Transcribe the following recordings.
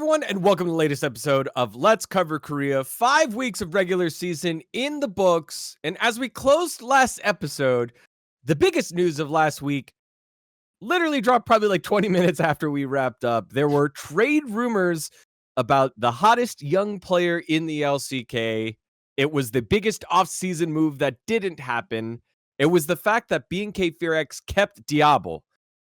everyone, and welcome to the latest episode of Let's Cover Korea. 5 weeks of regular season in the books, and as we closed last episode, the biggest news of last week literally dropped probably like 20 minutes after we wrapped up. There were trade rumors about the hottest young player in the LCK. It was the biggest off-season move that didn't happen. It was the fact that BNK FearX kept Diable,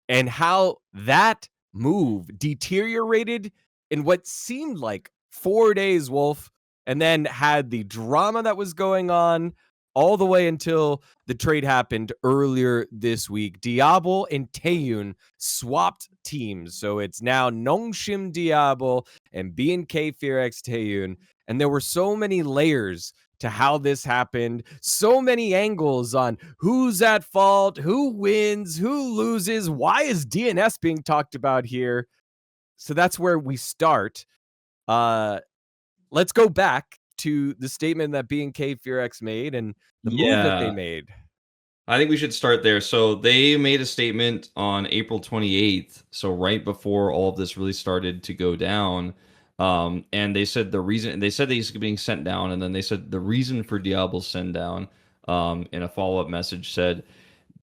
and how that move deteriorated in what seemed like 4 days, Wolf, and then had the drama that was going on all the way until the trade happened earlier this week. Diable and Taeyun swapped teams, so it's now Nongshim Diable and BNK FearX Taeyun, and there were so many layers to how this happened, so many angles on who's at fault, who wins, who loses, why is DNS being talked about here. So that's where we start. Let's go back to the statement that BNK FearX made and the move that they made. I think we should start there. So they made a statement on April 28th, so right before all of this really started to go down. And they said he's being sent down, and then they said the reason for Diable's send down, in a follow-up message, said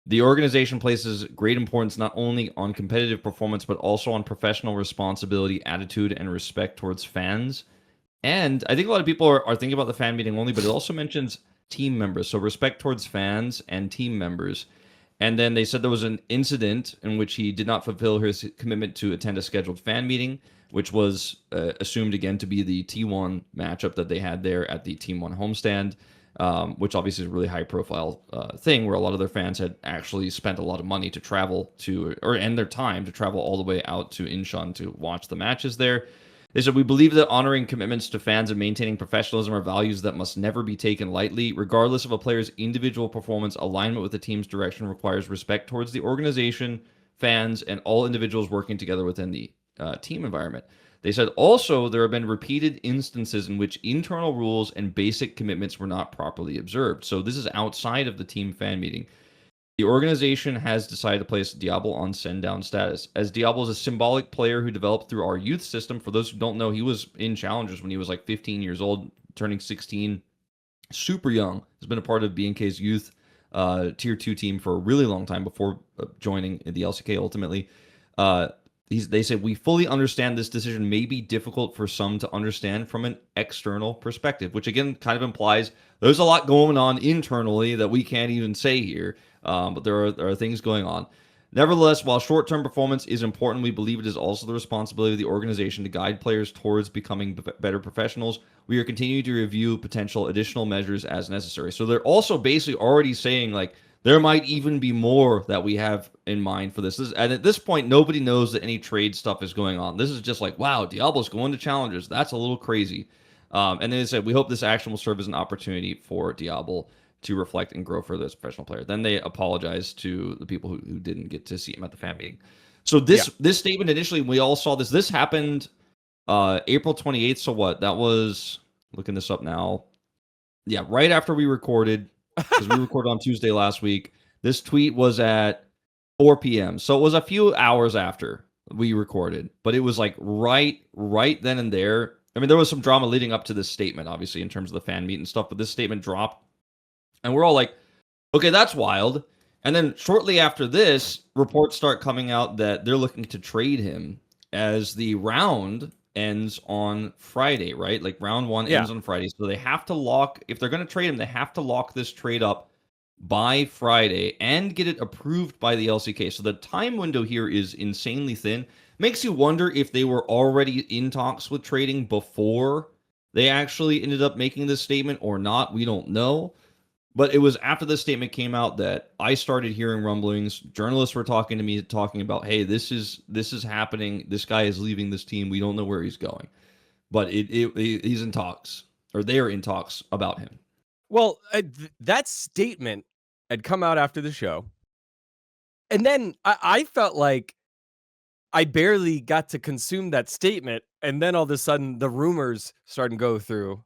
the organization places great importance not only on competitive performance but also on professional responsibility, attitude, and respect towards fans. And I think a lot of people are thinking about the fan meeting only, but it also mentions team members, so respect towards fans and team members. And then they said there was an incident in which he did not fulfill his commitment to attend a scheduled fan meeting, which was assumed again to be the T1 matchup that they had there at the Team 1 homestand, which obviously is a really high-profile thing where a lot of their fans had actually spent a lot of money to travel to, and their time to travel all the way out to Incheon to watch the matches there. They said, we believe that honoring commitments to fans and maintaining professionalism are values that must never be taken lightly. Regardless of a player's individual performance, alignment with the team's direction requires respect towards the organization, fans, and all individuals working together within the team environment. They said also there have been repeated instances in which internal rules and basic commitments were not properly observed. So this is outside of the team fan meeting. The organization has decided to place Diable on send-down status, as Diable is a symbolic player who developed through our youth system. For those who don't know, he was in Challengers when he was like 15 years old, turning 16, super young. Has been a part of BNK's youth Tier 2 team for a really long time before joining the LCK ultimately. They said, we fully understand this decision may be difficult for some to understand from an external perspective, which again kind of implies there's a lot going on internally that we can't even say here. But there are things going on. Nevertheless, while short-term performance is important, we believe it is also the responsibility of the organization to guide players towards becoming better professionals. We are continuing to review potential additional measures as necessary. So they're also basically already saying, like, there might even be more that we have in mind for this. And at this point, nobody knows that any trade stuff is going on. This is just like, wow, Diablo's going to Challengers. That's a little crazy. And then they said, we hope this action will serve as an opportunity for Diable to reflect and grow further as a professional player. Then they apologize to the people who didn't get to see him at the fan meeting. So this statement initially, we all saw this. This happened April 28th. So what? That was, looking this up now. Yeah, right after we recorded, because we recorded on Tuesday last week. This tweet was at 4 p.m. So it was a few hours after we recorded, but it was like right then and there. I mean, there was some drama leading up to this statement, obviously, in terms of the fan meet and stuff, but this statement dropped. And we're all like, okay, that's wild. And then shortly after this, reports start coming out that they're looking to trade him as the round ends on Friday, right? Like round one ends on Friday. So they have to lock, if they're going to trade him, they have to lock this trade up by Friday and get it approved by the LCK. So the time window here is insanely thin. Makes you wonder if they were already in talks with trading before they actually ended up making this statement or not. We don't know. But it was after this statement came out that I started hearing rumblings. Journalists were talking to me, talking about, hey, this is happening. This guy is leaving this team. We don't know where he's going. But he's in talks, or they are in talks about him. Well, that statement had come out after the show. And then I felt like I barely got to consume that statement. And then all of a sudden, the rumors started to go through.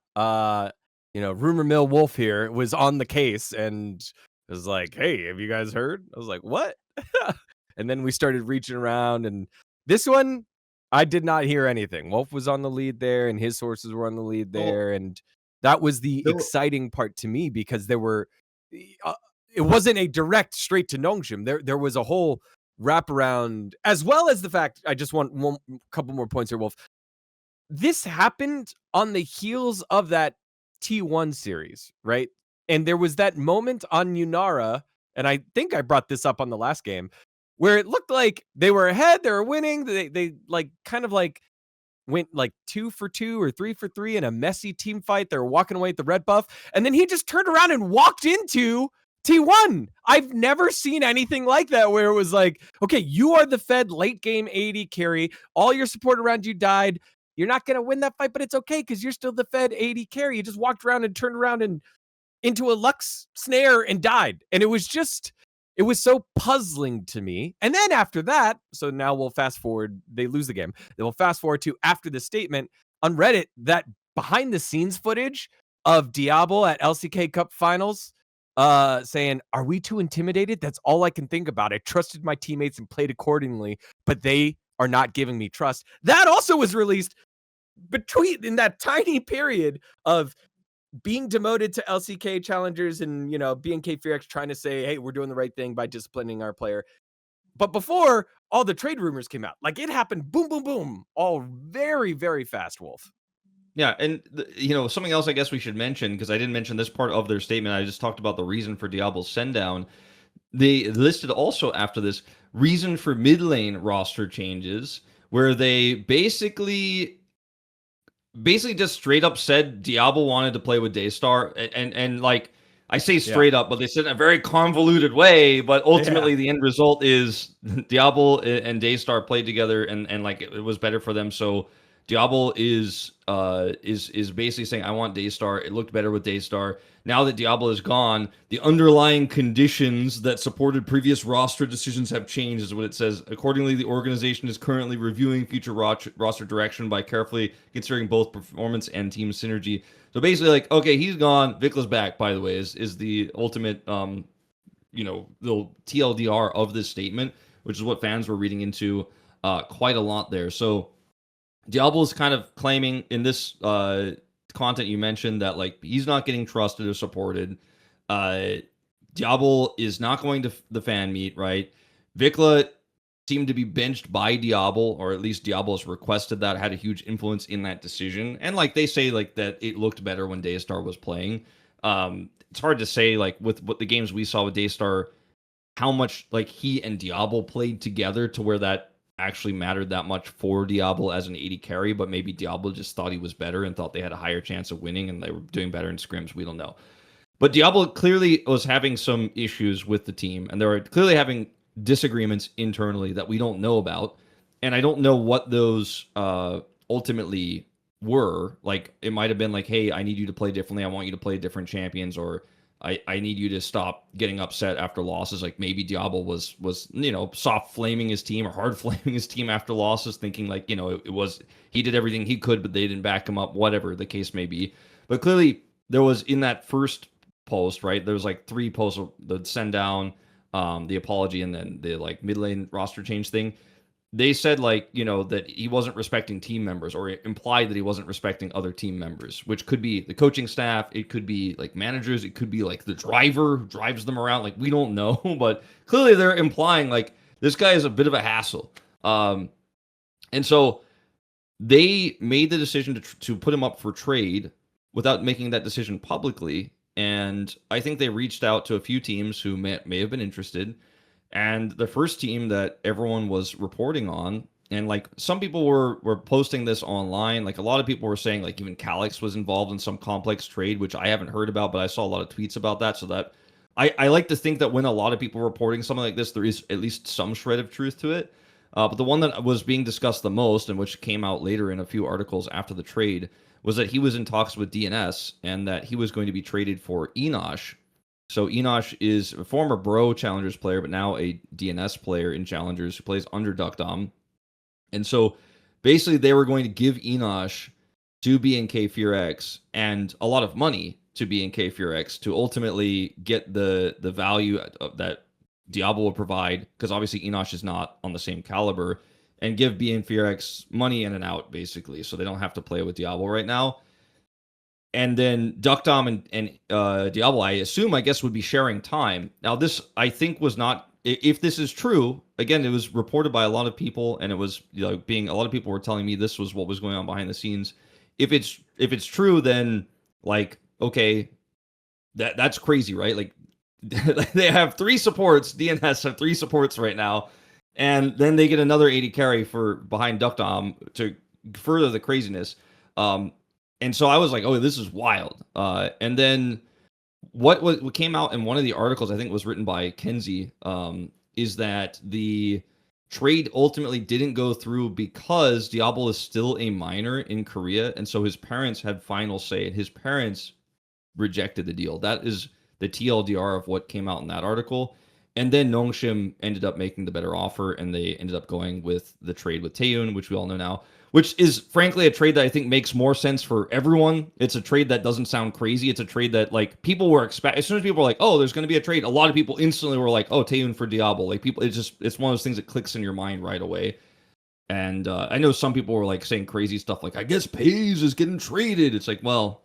Rumor mill Wolf here was on the case and was like, hey, have you guys heard? I was like, what? And then we started reaching around, and this one, I did not hear anything. Wolf was on the lead there, and his sources were on the lead Well, there, and that was the there were exciting part to me because there were, it wasn't a direct straight to Nongshim. There was a whole wraparound, as well as the fact. I just want one couple more points here, Wolf. This happened on the heels of that T1 series, right? And there was that moment on Yunara, and I think I brought this up on the last game, where it looked like they were ahead, they were winning, they like kind of like went like 2 for 2 or 3 for 3 in a messy team fight. They were walking away with the red buff, and then he just turned around and walked into T1. I've never seen anything like that where it was like, okay, you are the Fed late game AD carry. All your support around you died. You're not going to win that fight, but it's okay because you're still the Fed AD carry. You just walked around and turned around and into a Lux snare and died. And it was so puzzling to me. And then after that, so now we'll fast forward, they lose the game. They will fast forward to after the statement on Reddit, that behind the scenes footage of Diable at LCK Cup finals saying, "Are we too intimidated? That's all I can think about. I trusted my teammates and played accordingly, but they are not giving me trust." That also was released between in that tiny period of being demoted to LCK challengers and, BNK FearX trying to say, hey, we're doing the right thing by disciplining our player. But before all the trade rumors came out, like it happened, boom, boom, boom, all very, very fast, Wolf. Yeah, and something else I guess we should mention, because I didn't mention this part of their statement. I just talked about the reason for Diable's send down. They listed also after this reason for mid lane roster changes, where they basically just straight up said Diable wanted to play with Daystar, and like I say straight up, but they said in a very convoluted way. But ultimately, the end result is Diable and Daystar played together, and like it was better for them. So Diable is basically saying, I want Daystar. It looked better with Daystar. Now that Diable is gone, the underlying conditions that supported previous roster decisions have changed, is what it says. Accordingly, the organization is currently reviewing future roster direction by carefully considering both performance and team synergy. So basically, like, okay, he's gone. Vicla's back, by the way, is the ultimate, the TLDR of this statement, which is what fans were reading into quite a lot there. So Diable is kind of claiming in this content you mentioned that like he's not getting trusted or supported. Diable is not going to the fan meet, right? Vicla seemed to be benched by Diable, or at least Diable has requested that, had a huge influence in that decision. And like they say like that it looked better when Daystar was playing. It's hard to say like with what the games we saw with Daystar, how much like he and Diable played together to where that actually mattered that much for Diable as an AD carry, but maybe Diable just thought he was better and thought they had a higher chance of winning and they were doing better in scrims. We don't know. But Diable clearly was having some issues with the team, and they were clearly having disagreements internally that we don't know about. And I don't know what those ultimately were. Like, it might have been like, hey, I need you to play differently. I want you to play different champions, or I need you to stop getting upset after losses. Like maybe Diable was soft flaming his team or hard flaming his team after losses, thinking like, it was, he did everything he could, but they didn't back him up, whatever the case may be. But clearly there was in that first post, right? There was like 3 posts, the send down, the apology, and then the like mid lane roster change thing. They said like, that he wasn't respecting team members, or it implied that he wasn't respecting other team members, which could be the coaching staff. It could be like managers. It could be like the driver who drives them around. Like, we don't know, but clearly they're implying like this guy is a bit of a hassle. And so they made the decision to put him up for trade without making that decision publicly. And I think they reached out to a few teams who may have been interested. And the first team that everyone was reporting on, and like some people were posting this online, like a lot of people were saying like even Calix was involved in some complex trade, which I haven't heard about, but I saw a lot of tweets about that. So that I like to think that when a lot of people are reporting something like this, there is at least some shred of truth to it. But the one that was being discussed the most, and which came out later in a few articles after the trade, was that he was in talks with DNS and that he was going to be traded for Enosh. So Enosh is a former Bro Challengers player, but now a DNS player in Challengers who plays under Deokdam. And so basically they were going to give Enosh to BNK FearX and a lot of money to BNK FearX to ultimately get the value that Diable will provide, because obviously Enosh is not on the same caliber. and give BNK FearX money in and out, basically, so they don't have to play with Diable right now. And then Deokdam and Diable, I guess, would be sharing time. Now, this, I think, was not, if this is true, again, it was reported by a lot of people, and it was, you know, a lot of people were telling me this was what was going on behind the scenes. If it's true, then, like, okay, that's crazy, right? Like, they have 3 supports, DNS have 3 supports right now, and then they get another 80 carry for behind Deokdam to further the craziness. And so I was like, oh, this is wild. And then what came out in one of the articles, I think was written by Kenzie, is that the trade ultimately didn't go through because Diable is still a minor in Korea, and so his parents had final say, and his parents rejected the deal. That is the TLDR of what came out in that article. And then Nongshim ended up making the better offer, and they ended up going with the trade with Taeyoon, which we all know now, which is frankly a trade that I think makes more sense for everyone. It's a trade that doesn't sound crazy. It's a trade that, like, people were expecting. As soon as people were like, oh, there's going to be a trade, a lot of people instantly were like, oh, Taeyoon for Diable. Like, people, it's one of those things that clicks in your mind right away. And I know some people were like saying crazy stuff like, I guess Pays is getting traded. It's like, well,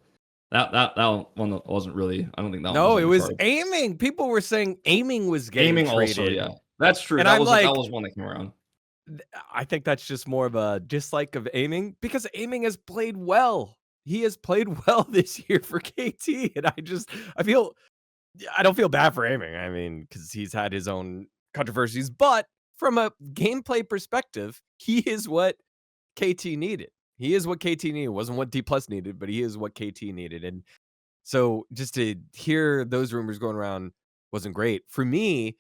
that one wasn't really. I don't think that. No, one it was card. aiming. People were saying aiming was getting Aiming traded. also, yeah, that's true. And that I'm was like, that was one that came around. I think that's just more of a dislike of aiming, because aiming has played well. He has played well this year for KT, and I don't feel bad for aiming. I mean, because he's had his own controversies, but from a gameplay perspective, he is what KT needed. He is what KT needed. It wasn't what DPlus needed, but he is what KT needed. And so just to hear those rumors going around wasn't great. For me,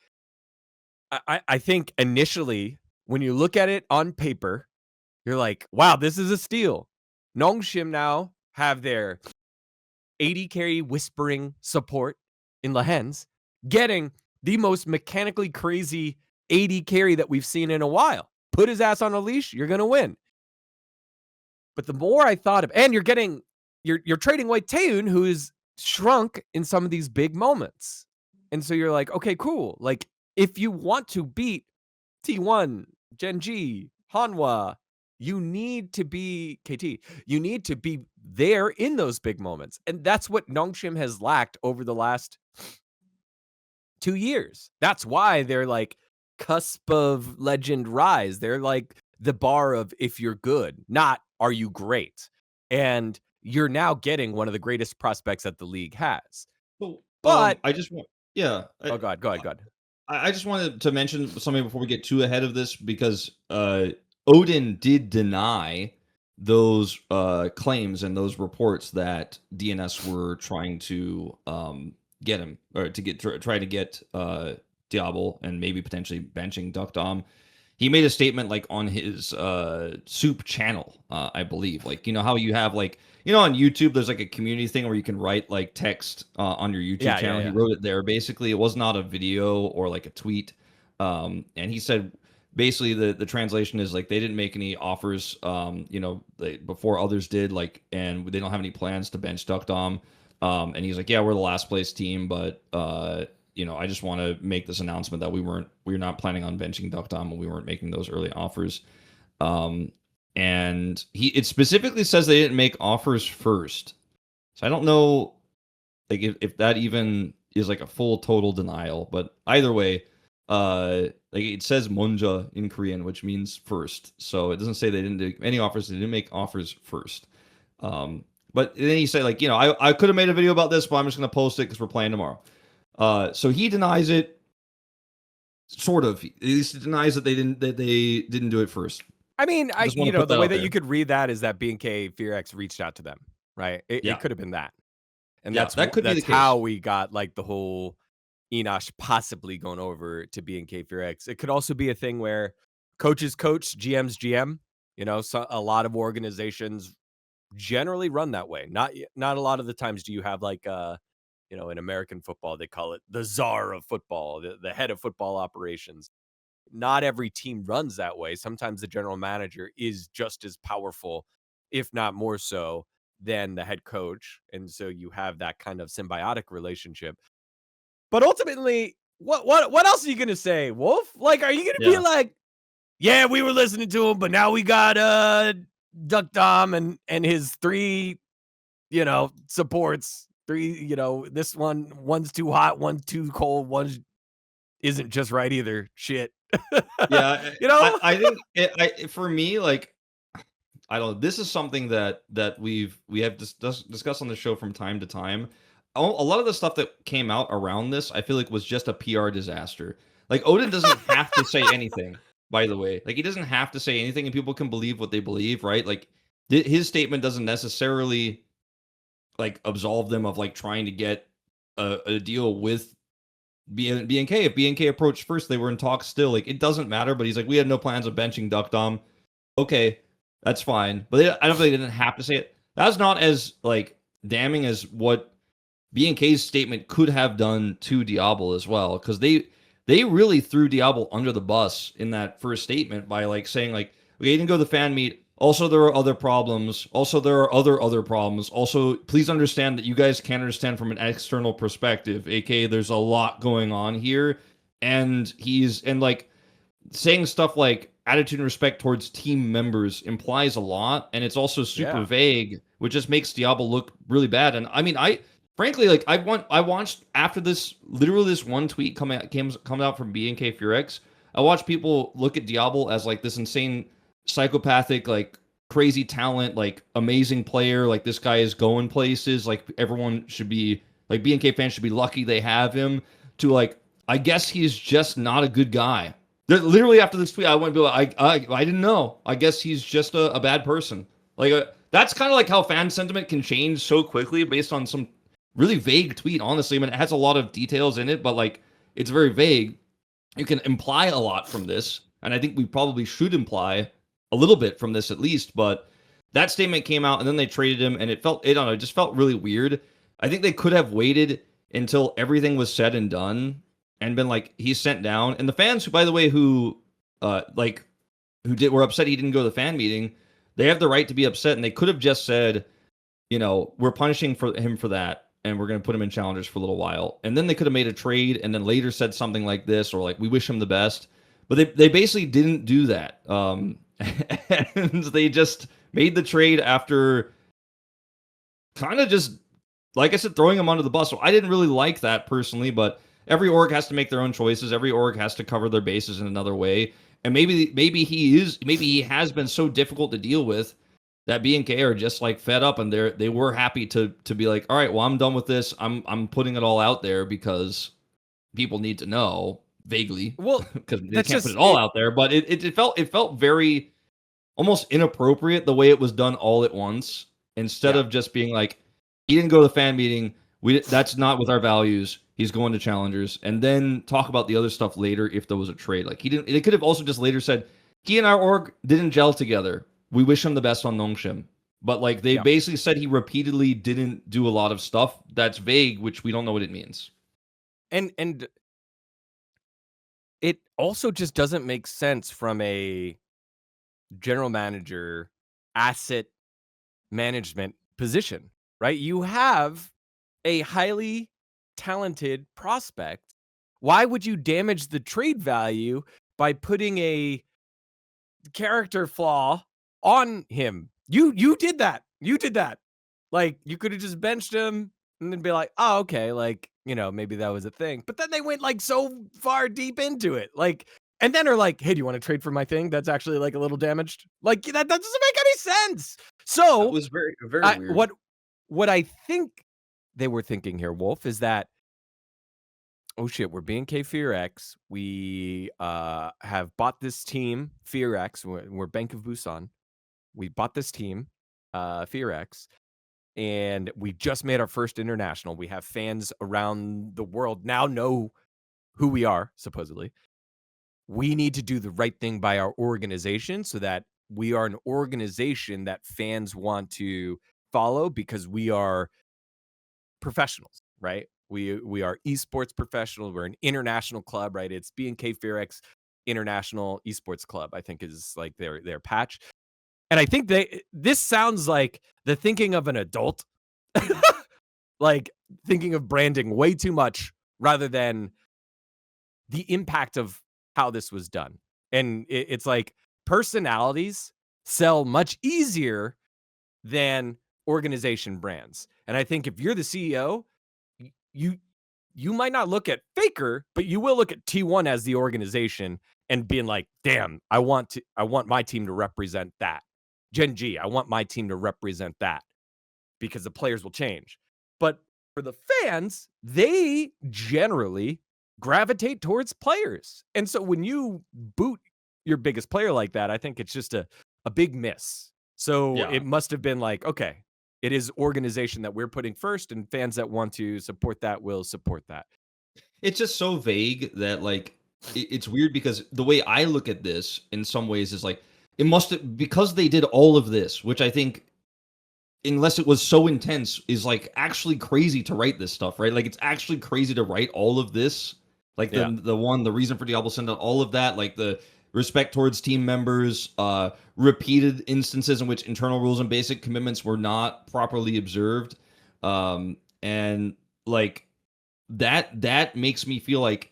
I think initially, when you look at it on paper, you're like, wow, this is a steal. Nongshim now have their 80 carry whispering support in Lahens, getting the most mechanically crazy 80 carry that we've seen in a while. Put his ass on a leash, you're going to win. But the more I thought of, and you're trading away Taeyoon, who is shrunk in some of these big moments. And so you're like, okay, cool. Like, if you want to beat T1, Gen.G, Hanwha, you need to be KT. You need to be there in those big moments. And that's what Nongshim has lacked over the last 2 years. That's why they're like cusp of legend rise. They're like the bar of if you're good, not are you great. And you're now getting one of the greatest prospects that the league has. So, But I just want, yeah. oh god, go ahead. I just wanted to mention something before we get too ahead of this, because Odin did deny those claims and those reports that DNS were trying to get him, or to try to get Diable and maybe potentially benching Deokdam. He made a statement like on his soup channel, I believe. Like, you know how you have, like, you know, on YouTube, there's like a community thing where you can write like text on your YouTube channel. He wrote it there. Basically, it was not a video or like a tweet. And he said, basically, the translation is like they didn't make any offers, you know, before others did, like, and they don't have any plans to bench Deokdam. And he's like, yeah, we're the last place team, but you know, I just want to make this announcement that we're not planning on benching Deokdam, and we weren't making those early offers. And it specifically says they didn't make offers first. So I don't know, like, if that even is like a full total denial, but either way, like, it says Monja in Korean, which means first. So it doesn't say they didn't do any offers. They didn't make offers first. But then he said, like, you know, I could have made a video about this, but I'm just going to post it because we're playing tomorrow. So he denies it, sort of. At least he denies that they didn't do it first. I mean, you know, the way that you could read that is that BNK FearX reached out to them, right? It could have been that. And that's how we got like the whole Enosh possibly going over to BNK FearX. It could also be a thing where coaches coach, GMs GM. You know, so a lot of organizations generally run that way. Not a lot of the times do you have like you know, in American football, they call it the czar of football, the head of football operations. Not every team runs that way. Sometimes the general manager is just as powerful, if not more so, than the head coach. And so you have that kind of symbiotic relationship. But ultimately, what else are you going to say, Wolf? Like, are you going to be like, yeah, we were listening to him, but now we got Deokdam and his 3, supports. 3, this one's too hot, one's too cold, one isn't just right either. Shit. Yeah, you know? I think for me, like, I don't know. This is something that we have discussed on the show from time to time. A lot of the stuff that came out around this, I feel like, was just a PR disaster. Like, Odin doesn't have to say anything, by the way. Like, he doesn't have to say anything, and people can believe what they believe, right? Like, his statement doesn't necessarily like absolve them of like trying to get a deal with BNK. If BNK approached first, they were in talks still. Like, it doesn't matter. But he's like, we had no plans of benching Deokdam. Okay, that's fine. But I don't think they didn't have to say it. That's not as like damning as what BNK's statement could have done to Diable as well, because they really threw Diable under the bus in that first statement by like saying like, okay, you didn't go to the fan meet. Also, there are other problems. Also, there are other problems. Also, please understand that you guys can't understand from an external perspective. AKA, there's a lot going on here, and like saying stuff like attitude and respect towards team members implies a lot, and it's also super vague, which just makes Diable look really bad. And I mean, frankly, like I watched after this, literally this one tweet coming out from BNK FearX. I watched people look at Diable as like this insane psychopathic, like crazy talent, like amazing player, like this guy is going places, like everyone should be like BNK fans should be lucky they have him, to like, I guess he's just not a good guy. Literally after this tweet, I went, I didn't know. I guess he's just a bad person. Like that's kind of like how fan sentiment can change so quickly based on some really vague tweet. Honestly, I mean, it has a lot of details in it, but like it's very vague. You can imply a lot from this, and I think we probably should imply a little bit from this at least. But that statement came out, and then they traded him, and I don't know, it just felt really weird. I think they could have waited until everything was said and done and been like, he's sent down. And the fans, who, by the way, who were upset he didn't go to the fan meeting, they have the right to be upset, and they could have just said, we're punishing him for that, and we're going to put him in challengers for a little while. And then they could have made a trade, and then later said something like this, or like, we wish him the best. But they basically didn't do that. And they just made the trade after kind of just, like I said, throwing him under the bus. So I didn't really like that personally, but every org has to make their own choices. Every org has to cover their bases in another way. And maybe he has been so difficult to deal with that BNK are just like fed up, and they were happy to be like, all right, well, I'm done with this. I'm putting it all out there because people need to know vaguely. Well, because they can't put it all out there. But it felt very almost inappropriate the way it was done all at once, instead of just being like, he didn't go to the fan meeting. That's not with our values. He's going to challengers, and then talk about the other stuff later if there was a trade. Like he didn't. It could have also just later said, he and our org didn't gel together. We wish him the best on Nongshim. But like they basically said he repeatedly didn't do a lot of stuff that's vague, which we don't know what it means. And it also just doesn't make sense from a general manager asset management position, right? You have a highly talented prospect. Why would you damage the trade value by putting a character flaw on him? You did that. You did that. Like, you could have just benched him and then be like, oh, okay, like, maybe that was a thing. But then they went like so far deep into it. Like, and then are like, hey, do you want to trade for my thing that's actually like a little damaged? Like, that doesn't make any sense. So it was very, very weird. What I think they were thinking here, Wolf, is that, oh shit, we're BNK FearX. We have bought this team, FearX. We're Bank of Busan. We bought this team, FearX, and we just made our first international. We have fans around the world now know who we are, supposedly. We need to do the right thing by our organization so that we are an organization that fans want to follow, because we are professionals, right? We are esports professionals. We're an international club, right? It's BNK FearX International Esports Club, I think, is like their patch. And I think this sounds like the thinking of an adult, like thinking of branding way too much rather than the impact of how this was done. And it's like personalities sell much easier than organization brands. And I think if you're the CEO, you might not look at Faker, but you will look at T1 as the organization and being like, "Damn, I want my team to represent that. Gen.G, I want my team to represent that." Because the players will change. But for the fans, they generally gravitate towards players. And so when you boot your biggest player like that, I think it's just a big miss. So Yeah. it must have been like, okay, it is organization that we're putting first, and fans that want to support that will support that. It's just so vague that like it's weird because the way I look at this in some ways is like it must have, because they did all of this, which I think unless it was so intense is like actually crazy to write this stuff, right? Like it's actually crazy to write all of this. Like Yeah. the reason for Diable sent out all of that, like the respect towards team members, repeated instances in which internal rules and basic commitments were not properly observed. And like that makes me feel like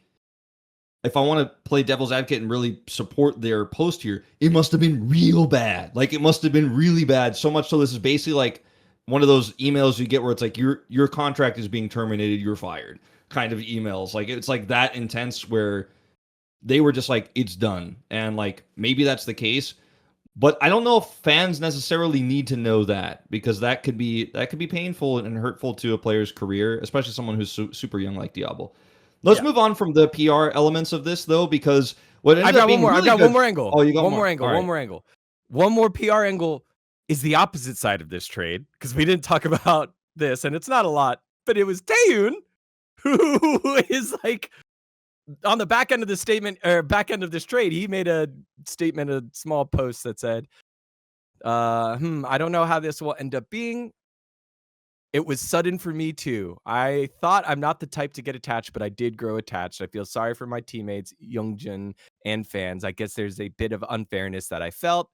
if I want to play devil's advocate and really support their post here, it must have been real bad. Like it must have been really bad. So much so this is basically like one of those emails you get where it's like your contract is being terminated, you're fired kind of emails. Like it's like that intense where they were just like, it's done. And like maybe that's the case. But I don't know if fans necessarily need to know that because that could be painful and hurtful to a player's career, especially someone who's super young like Diable. Let's move on from the PR elements of this though, because what ended up being really I've got good. one more angle. Oh, you got one more angle. All right. One more angle. One more PR angle is the opposite side of this trade because we didn't talk about this, and it's not a lot, but it was Taeyun who is like on the back end of the statement or back end of this trade. He made a statement, a small post that said, I don't know how this will end up being. It was sudden for me too. I thought I'm not the type to get attached, but I did grow attached. I feel sorry for my teammates, Youngjin, and fans. I guess there's a bit of unfairness that I felt,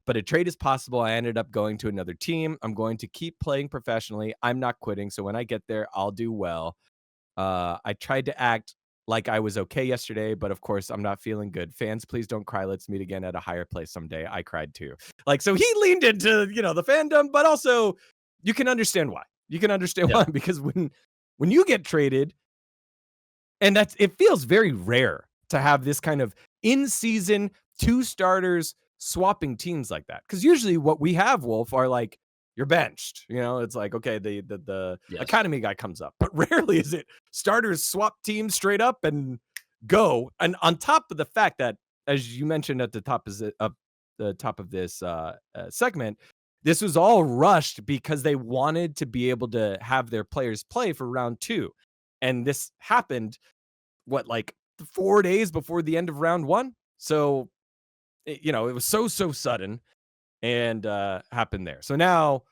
but a trade is possible. I ended up going to another team. I'm going to keep playing professionally. I'm not quitting. So when I get there, I'll do well. I tried to act like I was okay yesterday, but of course I'm not feeling good. Fans, please don't cry. Let's meet again at a higher place someday. I cried too. Like, so he leaned into, the fandom, but also you can understand why. You can understand why, because when you get traded, and it feels very rare to have this kind of in-season 2 starters swapping teams like that. Because usually what we have, Wolf, are like you're benched. It's like, okay, the academy guy comes up, but rarely is it starters swap teams straight up and go. And on top of the fact that, as you mentioned at the top of this segment, this was all rushed because they wanted to be able to have their players play for round 2. And this happened, like 4 days before the end of round 1? So, it was so sudden and happened there. So now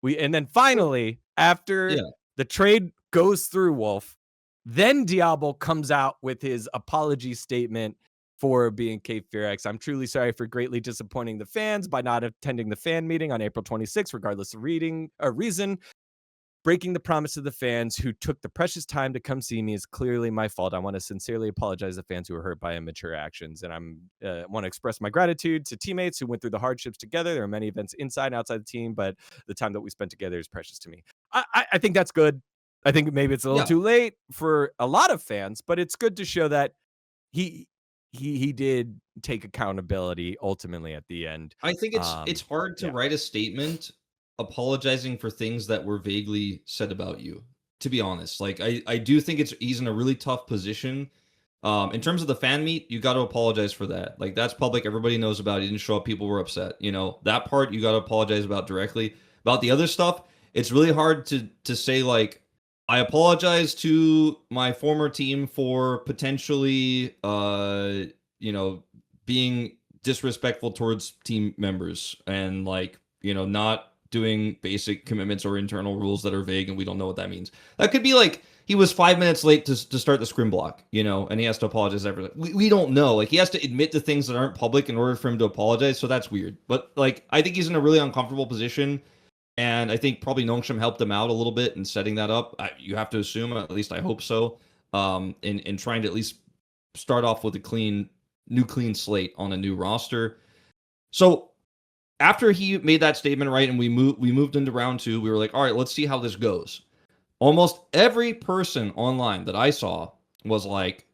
and then finally, after the trade goes through, Wolf, then Diable comes out with his apology statement for BNK FearX. I'm truly sorry for greatly disappointing the fans by not attending the fan meeting on April 26th, regardless of reason. Breaking the promise to the fans who took the precious time to come see me is clearly my fault. I want to sincerely apologize to fans who were hurt by immature actions. And I want to express my gratitude to teammates who went through the hardships together. There are many events inside and outside the team, but the time that we spent together is precious to me. I think that's good. I think maybe it's a little too late for a lot of fans, but it's good to show that he did take accountability ultimately at the end. I think it's hard to write a statement apologizing for things that were vaguely said about you, to be honest. Like I do think he's in a really tough position. In terms of the fan meet, you got to apologize for that. Like that's public, everybody knows about it. He didn't show up, people were upset. That part you got to apologize about directly. About the other stuff, it's really hard to say like I apologize to my former team for potentially being disrespectful towards team members and like not doing basic commitments or internal rules that are vague and we don't know what that means. That could be like he was 5 minutes late to start the scrim block, and he has to apologize everything. We don't know. Like he has to admit to things that aren't public in order for him to apologize. So that's weird. But like I think he's in a really uncomfortable position, and I think probably Nongshim helped him out a little bit in setting that up. You have to assume, at least I hope so. In trying to at least start off with a clean new clean slate on a new roster. So after he made that statement, right, and we moved into round 2, we were like, all right, let's see how this goes. Almost every person online that I saw was like,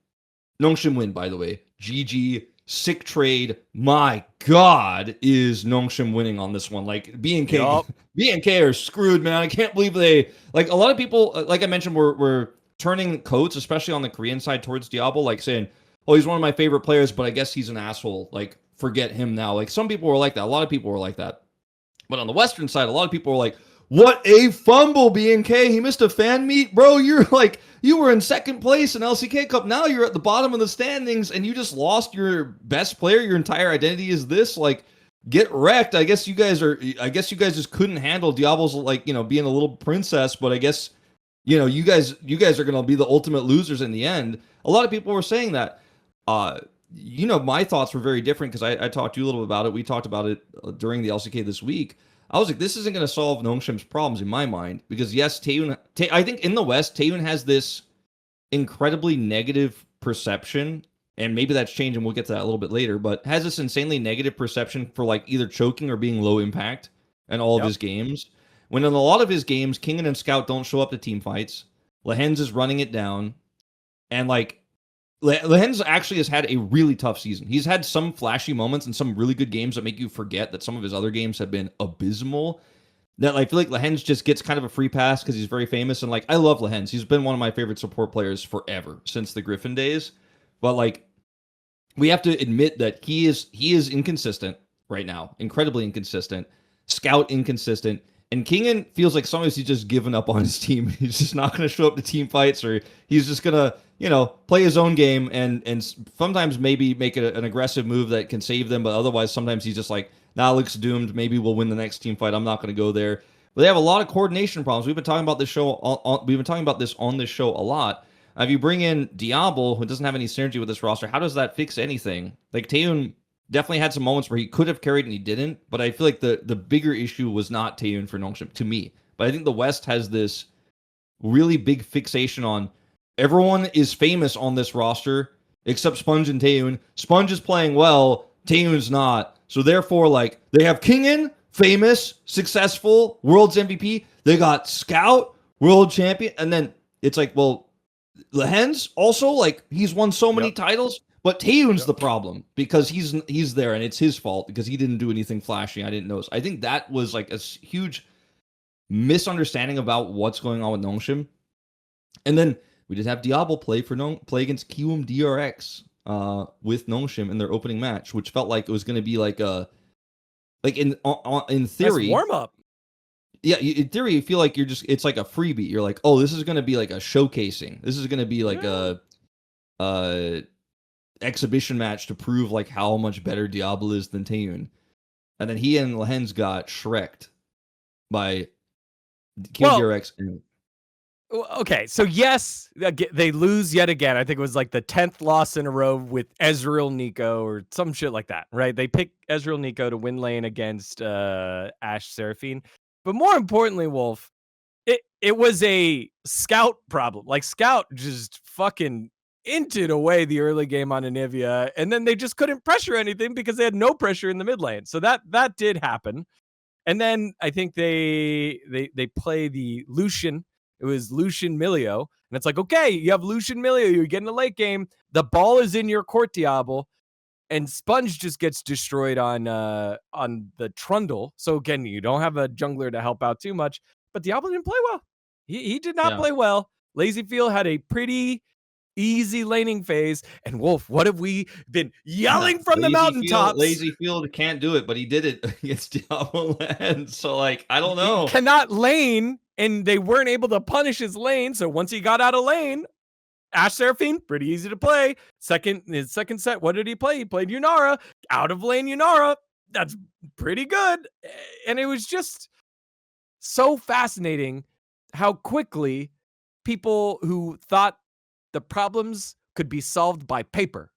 Nongshim win, by the way. GG, sick trade. My God, is Nongshim winning on this one? Like BNK, BNK are screwed, man. I can't believe they like a lot of people. Like I mentioned, were turning coats, especially on the Korean side, towards Diable, like saying, "Oh, he's one of my favorite players, but I guess he's an asshole. Like forget him now." Like some people were like that. A lot of people were like that. But on the Western side, a lot of people were like, "What a fumble, BNK! He missed a fan meet, bro. You're like." You were in second place in LCK Cup. Now you're at the bottom of the standings, and you just lost your best player. Your entire identity is this. Like, get wrecked. I guess you guys just couldn't handle Diablo's like being a little princess. But I guess you guys are gonna be the ultimate losers in the end. A lot of people were saying that. My thoughts were very different because I talked to you a little bit about it. We talked about it during the LCK this week. I was like, this isn't going to solve Nongshim's problems in my mind because yes, I think in the West, Taeyun has this incredibly negative perception, and maybe that's changing. We'll get to that a little bit later, but has this insanely negative perception for like either choking or being low impact in all of his games. When in a lot of his games, Kingen and Scout don't show up to team fights. Lehens is running it down, and like Lehens actually has had a really tough season. He's had some flashy moments and some really good games that make you forget that some of his other games have been abysmal. That I feel like Lehens just gets kind of a free pass because he's very famous. And like, I love Lehens. He's been one of my favorite support players forever, since the Griffin days. But like, we have to admit that he is inconsistent right now. Incredibly inconsistent. Scout inconsistent. And Kingen feels like sometimes he's just given up on his team. He's just not going to show up to team fights, or he's just going to, play his own game and sometimes maybe make an aggressive move that can save them. But otherwise, sometimes he's just like, nah, looks doomed. Maybe we'll win the next team fight. I'm not going to go there. But they have a lot of coordination problems. We've been talking about this show. We've been talking about this on this show a lot. If you bring in Diable, who doesn't have any synergy with this roster, how does that fix anything? Like Taeyun definitely had some moments where he could have carried and he didn't. But I feel like the bigger issue was not Taeyun for Nongshim to me. But I think the West has this really big fixation on everyone is famous on this roster except Sponge and Taeyun. Sponge is playing well, Taeyun's not. So therefore, like, they have Kingen, famous, successful, world's MVP. They got Scout, world champion. And then it's like, well, Lehens also, like, he's won so many titles, but Taeyun's the problem because he's there and it's his fault because he didn't do anything flashy. I didn't notice. I think that was like a huge misunderstanding about what's going on with Nongshim. And then we did have Diable play against Kiwoom DRX with Nongshim in their opening match, which felt like it was going to be like in theory warm up. Yeah, in theory, you feel like it's like a freebie. You're like, oh, this is going to be like a showcasing. This is going to be like a exhibition match to prove like how much better Diable is than Taeyun. And then he and Lehens got shreked by Kiwoom DRX. Okay, so yes, they lose yet again. I think it was like the 10th loss in a row with Ezreal Nico or some shit like that, right? They pick Ezreal Nico to win lane against Ashe Seraphine. But more importantly, Wolf, it was a Scout problem. Like, Scout just fucking inted away the early game on Anivia, and then they just couldn't pressure anything because they had no pressure in the mid lane. So that did happen. And then I think they play the Lucian. It was Lucian Milio. And it's like, okay, you have Lucian Milio. You're getting a late game. The ball is in your court, Diable. And Sponge just gets destroyed on the Trundle. So again, you don't have a jungler to help out too much. But Diable didn't play well. He did not play well. LazyField had a pretty easy laning phase. And Wolf, what have we been yelling from the mountaintops? LazyField can't do it, but he did it against Diable. So like, I don't know. He cannot lane, and they weren't able to punish his lane. So once he got out of lane, Ashe Seraphine, pretty easy to play. His second set, what did he play? He played Yunara. Out of lane Yunara. That's pretty good. And it was just so fascinating how quickly people who thought the problems could be solved by paper,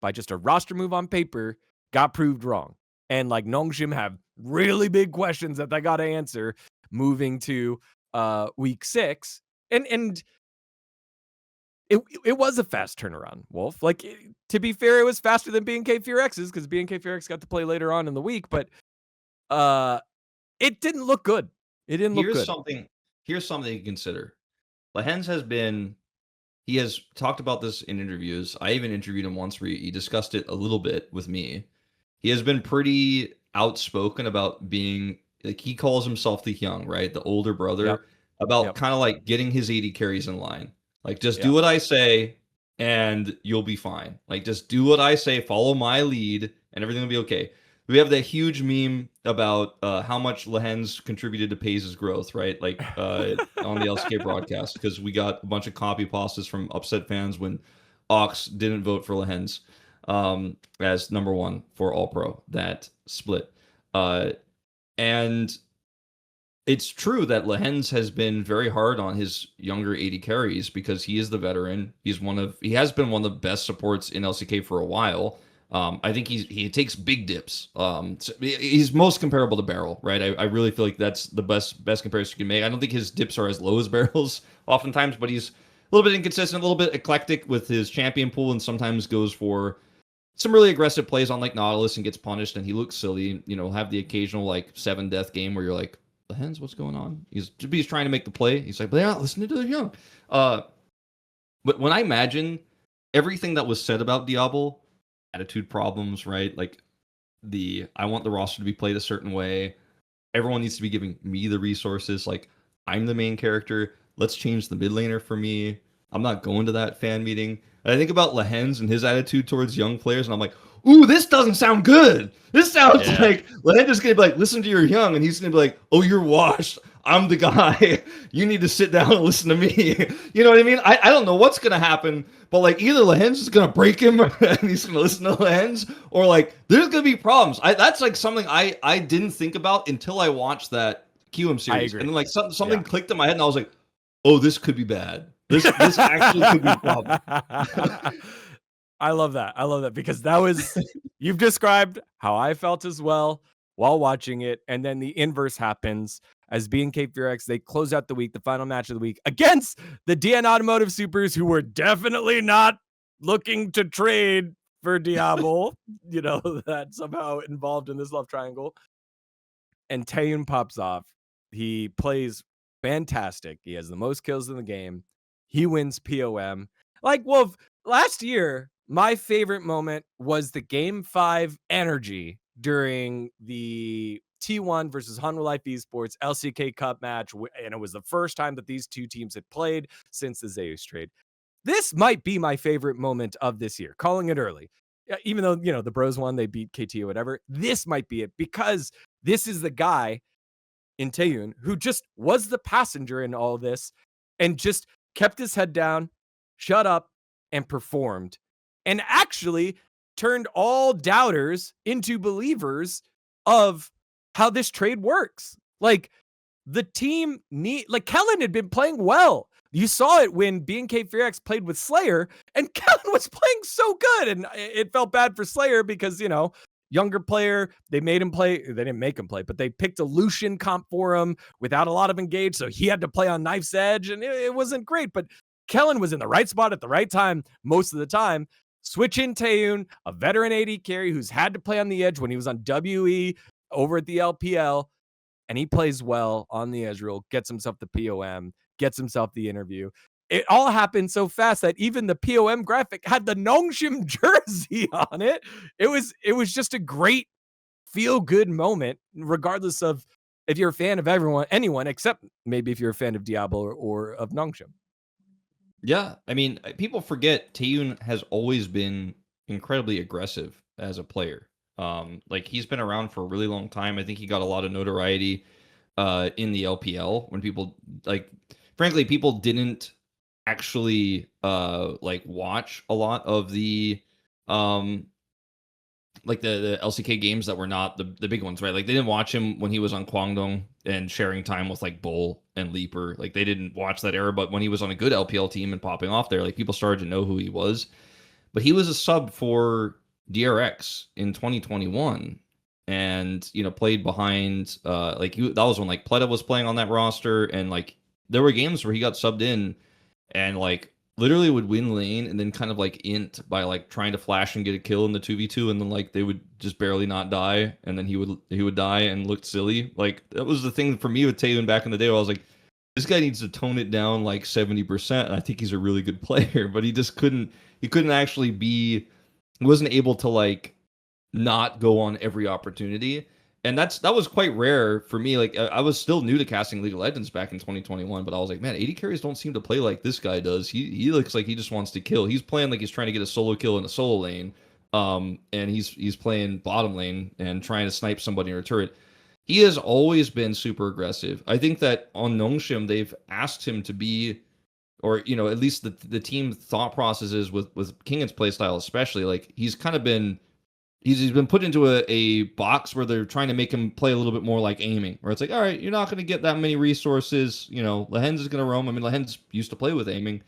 by just a roster move on paper, got proved wrong. And like Nongshim have really big questions that they got to answer moving to week 6. And it was a fast turnaround, Wolf. Like, to be fair, it was faster than BNK Fear X's because BNK Fear X got to play later on in the week, but it didn't look good. It didn't look Here's good. something. Here's something to consider. Lehens has been. He has talked about this in interviews. I even interviewed him once where he discussed it a little bit with me. He has been pretty outspoken about being like he calls himself the young, right? The older brother, Yep. about Yep. kind of like getting his AD carries in line. Like just do Yep. what I say and you'll be fine. Like just do what I say, follow my lead, and everything will be okay. We have that huge meme about how much Lehens contributed to Paze's growth, right? Like on the LCK broadcast, because we got a bunch of copy pastas from upset fans when Ox didn't vote for Lehens as number one for All Pro that split. And it's true that Lehens has been very hard on his younger AD carries because he is the veteran. He has been one of the best supports in LCK for a while. I think he takes big dips. So he's most comparable to Barrel, right? I really feel like that's the best comparison you can make. I don't think his dips are as low as Barrel's oftentimes, but he's a little bit inconsistent, a little bit eclectic with his champion pool, and sometimes goes for some really aggressive plays on like Nautilus and gets punished, and he looks silly. You know, have the occasional like 7-death game where you're like, Lehens, what's going on? He's trying to make the play. He's like, but they're not listening to the young. But when I imagine everything that was said about Diable, attitude problems, right? Like I want the roster to be played a certain way. Everyone needs to be giving me the resources. Like I'm the main character. Let's change the mid laner for me. I'm not going to that fan meeting. And I think about Lehens and his attitude towards young players, and I'm like, ooh, this doesn't sound good. This sounds like Lehens is gonna be like, listen to your young, and he's gonna be like, oh, you're washed. I'm the guy. You need to sit down and listen to me. You know what I mean? I don't know what's gonna happen, but like either Lehens is gonna break him and he's gonna listen to Lehens, or like there's gonna be problems. That's like something I didn't think about until I watched that QM series, and then like something clicked in my head, and I was like, oh, this could be bad. This actually could be a problem. I love that. I love that because you've described how I felt as well while watching it. And then the inverse happens as BNK FearX. They close out the week, the final match of the week against the DN Automotive Supers, who were definitely not looking to trade for Diable, that somehow involved in this love triangle. And Taeyun pops off. He plays fantastic. He has the most kills in the game. He wins POM. Like, Wolf, last year, my favorite moment was the Game 5 energy during the T1 versus Hanwha Life Esports LCK Cup match, and it was the first time that these two teams had played since the Zeus trade. This might be my favorite moment of this year, calling it early. Even though, the Bros won, they beat KT or whatever, this might be it because this is the guy in Taeyun who just was the passenger in all this and just kept his head down, shut up, and performed, and actually turned all doubters into believers of how this trade works. Like the team Kellin had been playing well. You saw it when BNK FearX played with Slayer, and Kellin was playing so good, and it felt bad for Slayer because, younger player, they made him play. They didn't make him play, but they picked a Lucian comp for him without a lot of engage, so he had to play on Knife's Edge, and it wasn't great, but Kellin was in the right spot at the right time most of the time. Switch in Taeyun, a veteran AD carry who's had to play on the edge when he was on WE over at the LPL, and he plays well on the Ezreal, gets himself the POM, gets himself the interview. It all happened so fast that even the POM graphic had the Nongshim jersey on it. It was just a great feel-good moment, regardless of if you're a fan of anyone, except maybe if you're a fan of Diable or of Nongshim. Yeah, I mean, people forget Taeyun has always been incredibly aggressive as a player. Like he's been around for a really long time. I think he got a lot of notoriety in the LPL when frankly, people didn't actually watch a lot of the the LCK games that were not the big ones, right? Like they didn't watch him when he was on Kwangdong and sharing time with like Bull and Leaper. Like they didn't watch that era, but when he was on a good LPL team and popping off there, like people started to know who he was. But he was a sub for DRX in 2021 and played behind that was when like Pleta was playing on that roster, and like there were games where he got subbed in and like literally would win lane and then kind of like int by like trying to flash and get a kill in the 2v2, and then like they would just barely not die, and then he would die and looked silly. Like that was the thing for me with Taylor back in the day where I was like, this guy needs to tone it down like 70%, and I think he's a really good player, but he couldn't actually be, he wasn't able to like not go on every opportunity. And that was quite rare for me. Like I was still new to casting League of Legends back in 2021, but I was like, man, AD carries don't seem to play like this guy does. He looks like he just wants to kill. He's playing like he's trying to get a solo kill in a solo lane. And he's playing bottom lane and trying to snipe somebody in a turret. He has always been super aggressive. I think that on Nongshim they've asked him to be, or at least the team thought processes with Kingan's playstyle especially, like he's kind of been, he's been put into a box where they're trying to make him play a little bit more like aiming, where it's like, all right, you're not going to get that many resources. Lehens is going to roam. I mean, Lehens used to play with aiming,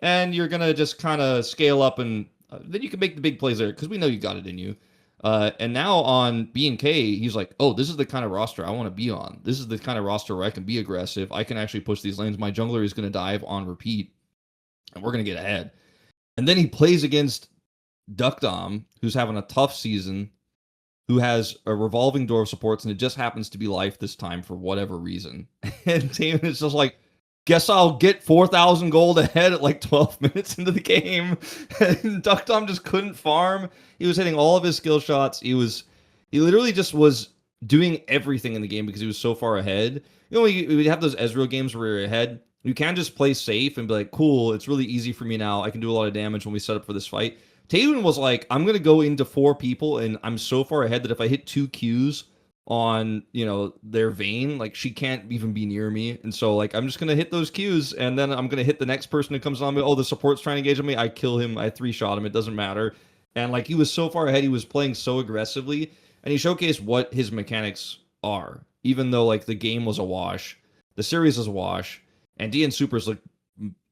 and you're going to just kind of scale up, and then you can make the big plays there because we know you got it in you. And now on BNK, he's like, oh, this is the kind of roster I want to be on. This is the kind of roster where I can be aggressive. I can actually push these lanes. My jungler is going to dive on repeat, and we're going to get ahead. And then he plays against Deokdam, who's having a tough season, who has a revolving door of supports, and it just happens to be Life this time for whatever reason. And Taman is just like, guess I'll get 4,000 gold ahead at like 12 minutes into the game. And Deokdam just couldn't farm. He was hitting all of his skill shots. He literally just was doing everything in the game because he was so far ahead. We have those Ezreal games where you're ahead. You can just play safe and be like, cool, it's really easy for me now. I can do a lot of damage when we set up for this fight. Taven was like, I'm going to go into 4 people, and I'm so far ahead that if I hit 2 Qs on, their Vayne, like, she can't even be near me. And so, like, I'm just going to hit those Qs, and then I'm going to hit the next person who comes on me. Oh, the support's trying to engage on me. I kill him. I 3-shot him. It doesn't matter. And, like, he was so far ahead. He was playing so aggressively, and he showcased what his mechanics are. Even though, like, the game was a wash, the series was a wash, and DN Supers looked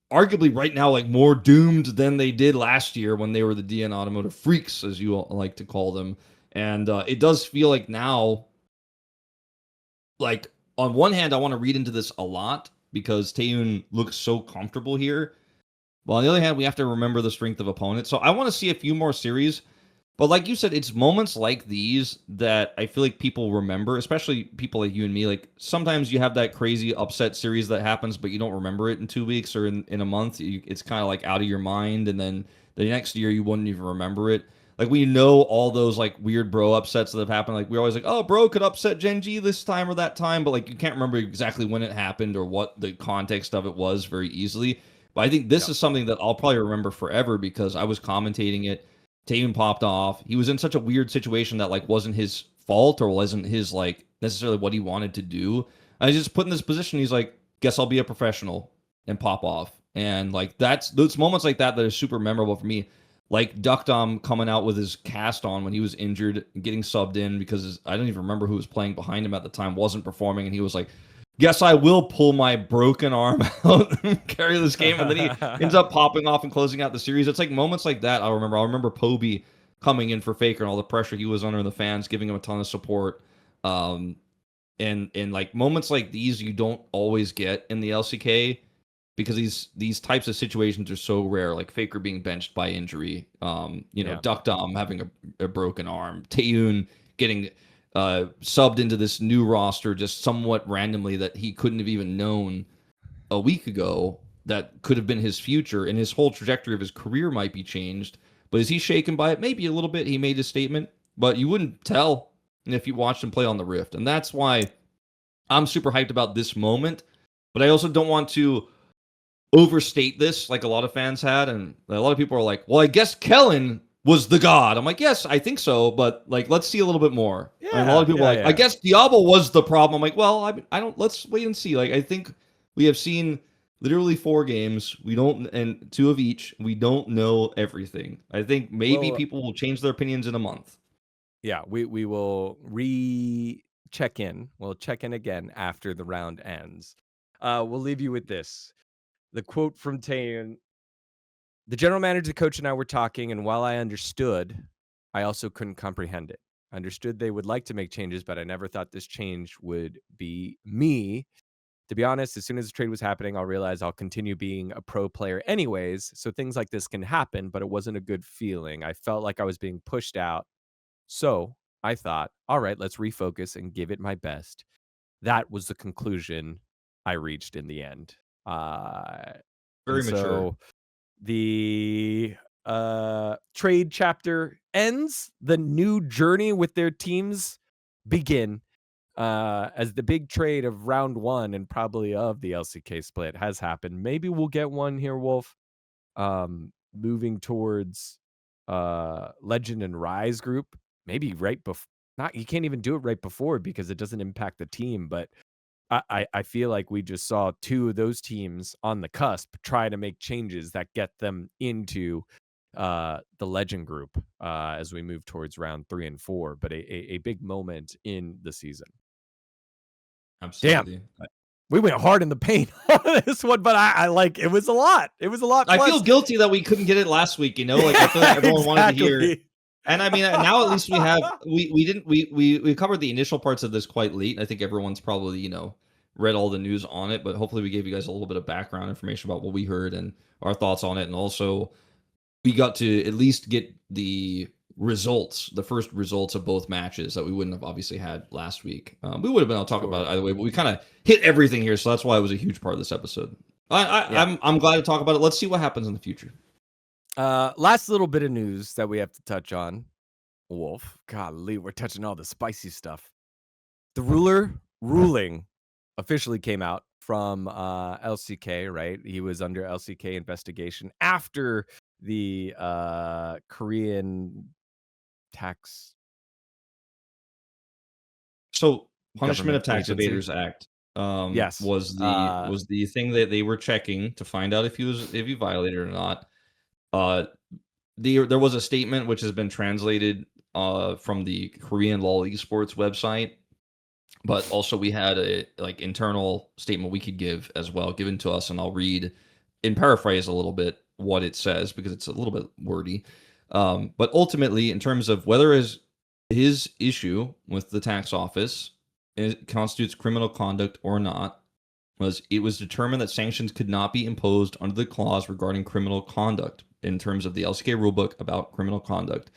arguably right now like more doomed than they did last year when they were the DN Automotive Freaks, as you all like to call them. And it does feel like now, like, on one hand, I want to read into this a lot because Taeyoon looks so comfortable here. But on the other hand, we have to remember the strength of opponents. So I want to see a few more series. But like you said, it's moments like these that I feel like people remember, especially people like you and me. Like, sometimes you have that crazy upset series that happens, but you don't remember it in 2 weeks or in a month. It's kind of like out of your mind, and then the next year you wouldn't even remember it. Like, we know all those like weird bro upsets that have happened. Like, we're always like, oh, bro could upset Gen.G this time or that time, but like you can't remember exactly when it happened or what the context of it was very easily. But I think this is something that I'll probably remember forever because I was commentating it. Taven popped off. He was in such a weird situation that like wasn't his fault or wasn't his like necessarily what he wanted to do. I just put in this position. He's like, guess I'll be a professional and pop off. And like that's those moments like that are super memorable for me. Like Deokdam coming out with his cast on when he was injured, getting subbed in because I don't even remember who was playing behind him at the time, wasn't performing, and he was like, guess I will pull my broken arm out and carry this game. And then he ends up popping off and closing out the series. It's like moments like that I'll remember. I'll remember Poby coming in for Faker and all the pressure he was under, and the fans giving him a ton of support. And like moments like these you don't always get in the LCK because these types of situations are so rare, like Faker being benched by injury, Deokdam having a broken arm, Taeyoon getting subbed into this new roster just somewhat randomly that he couldn't have even known a week ago that could have been his future, and his whole trajectory of his career might be changed. But is he shaken by it? Maybe a little bit. He made a statement, but you wouldn't tell if you watched him play on the Rift. And that's why I'm super hyped about this moment. But I also don't want to overstate this like a lot of fans had. And a lot of people are like, well, I guess Kellin was the god. I'm like, yes, I think so, but like, let's see a little bit more. Yeah, and a lot of people are like, I guess Diable was the problem. I'm like, well, I don't. Let's wait and see. Like, I think we have seen literally 4 games. We don't, and 2 of each. We don't know everything. I think maybe people will change their opinions in a month. Yeah, we will check in. We'll check in again after the round ends. We'll leave you with this. The quote from Taeyoon. The general manager, the coach, and I were talking, and while I understood, I also couldn't comprehend it. I understood they would like to make changes, but I never thought this change would be me. To be honest, as soon as the trade was happening, I'll realize I'll continue being a pro player anyways. So things like this can happen, but it wasn't a good feeling. I felt like I was being pushed out. So I thought, all right, let's refocus and give it my best. That was the conclusion I reached in the end. And Very mature. so the trade chapter ends. The new journey with their teams begin. As the big trade of round 1 and probably of the LCK split has happened. Maybe we'll get one here, Wolf. Moving towards Legend and Rise group. Maybe right before. Not you can't even do it right before because it doesn't impact the team. But I feel like we just saw 2 of those teams on the cusp try to make changes that get them into the Legend group as we move towards round 3 and 4. But a big moment in the season. Damn. Absolutely. We went hard in the paint on this one, but I like it was a lot. It was a lot. I feel guilty that we couldn't get it last week, you know, like I feel like everyone wanted to hear. And I mean, now at least we have we covered the initial parts of this quite late. I think everyone's probably, you know, read all the news on it, but hopefully we gave you guys a little bit of background information about what we heard and our thoughts on it. And also we got to at least get the results, the first results of both matches that we wouldn't have obviously had last week. We would have been able to talk about it either way, but we kind of hit everything here, so that's why it was a huge part of this episode. I'm glad to talk about it. Let's see what happens in the future. Last little bit of news that we have to touch on, Wolf. Golly, we're touching all the spicy stuff. The ruling officially came out from LCK, right? He was under LCK investigation after the Korean tax. So punishment of tax evaders act yes was the thing that they were checking to find out if he violated it or not. There was a statement which has been translated from the Korean LoL Esports website, but also we had a internal statement we could give as well, given to us, and I'll read and paraphrase a little bit what it says because it's a little bit wordy. But ultimately, in terms of whether his issue with the tax office constitutes criminal conduct or not, it was determined that sanctions could not be imposed under the clause regarding criminal conduct in terms of the LCK rulebook about criminal conduct,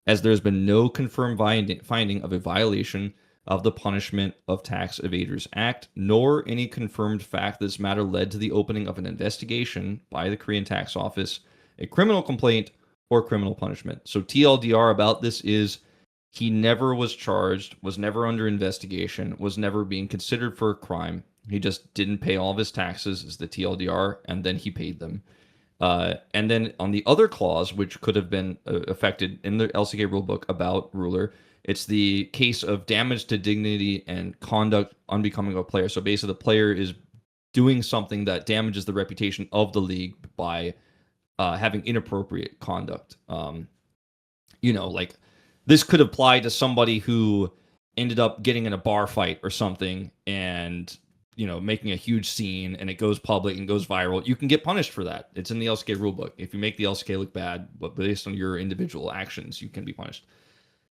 as there has been no confirmed finding of a violation of the Punishment of Tax Evaders Act, nor any confirmed fact this matter led to the opening of an investigation by the Korean tax office, a criminal complaint, or criminal punishment. So TLDR about this is he never was charged, was never under investigation, was never being considered for a crime. He just didn't pay all of his taxes as the TLDR, and then he paid them. And then on the other clause, which could have been affected in the LCK rulebook about Ruler, it's the case of damage to dignity and conduct unbecoming of a player. So basically, the player is doing something that damages the reputation of the league by having inappropriate conduct. You know, like this could apply to somebody who ended up getting in a bar fight or something and, you know, making a huge scene and it goes public and goes viral. You can get punished for that. It's in the LCK rulebook. If you make the LCK look bad, but based on your individual actions, you can be punished.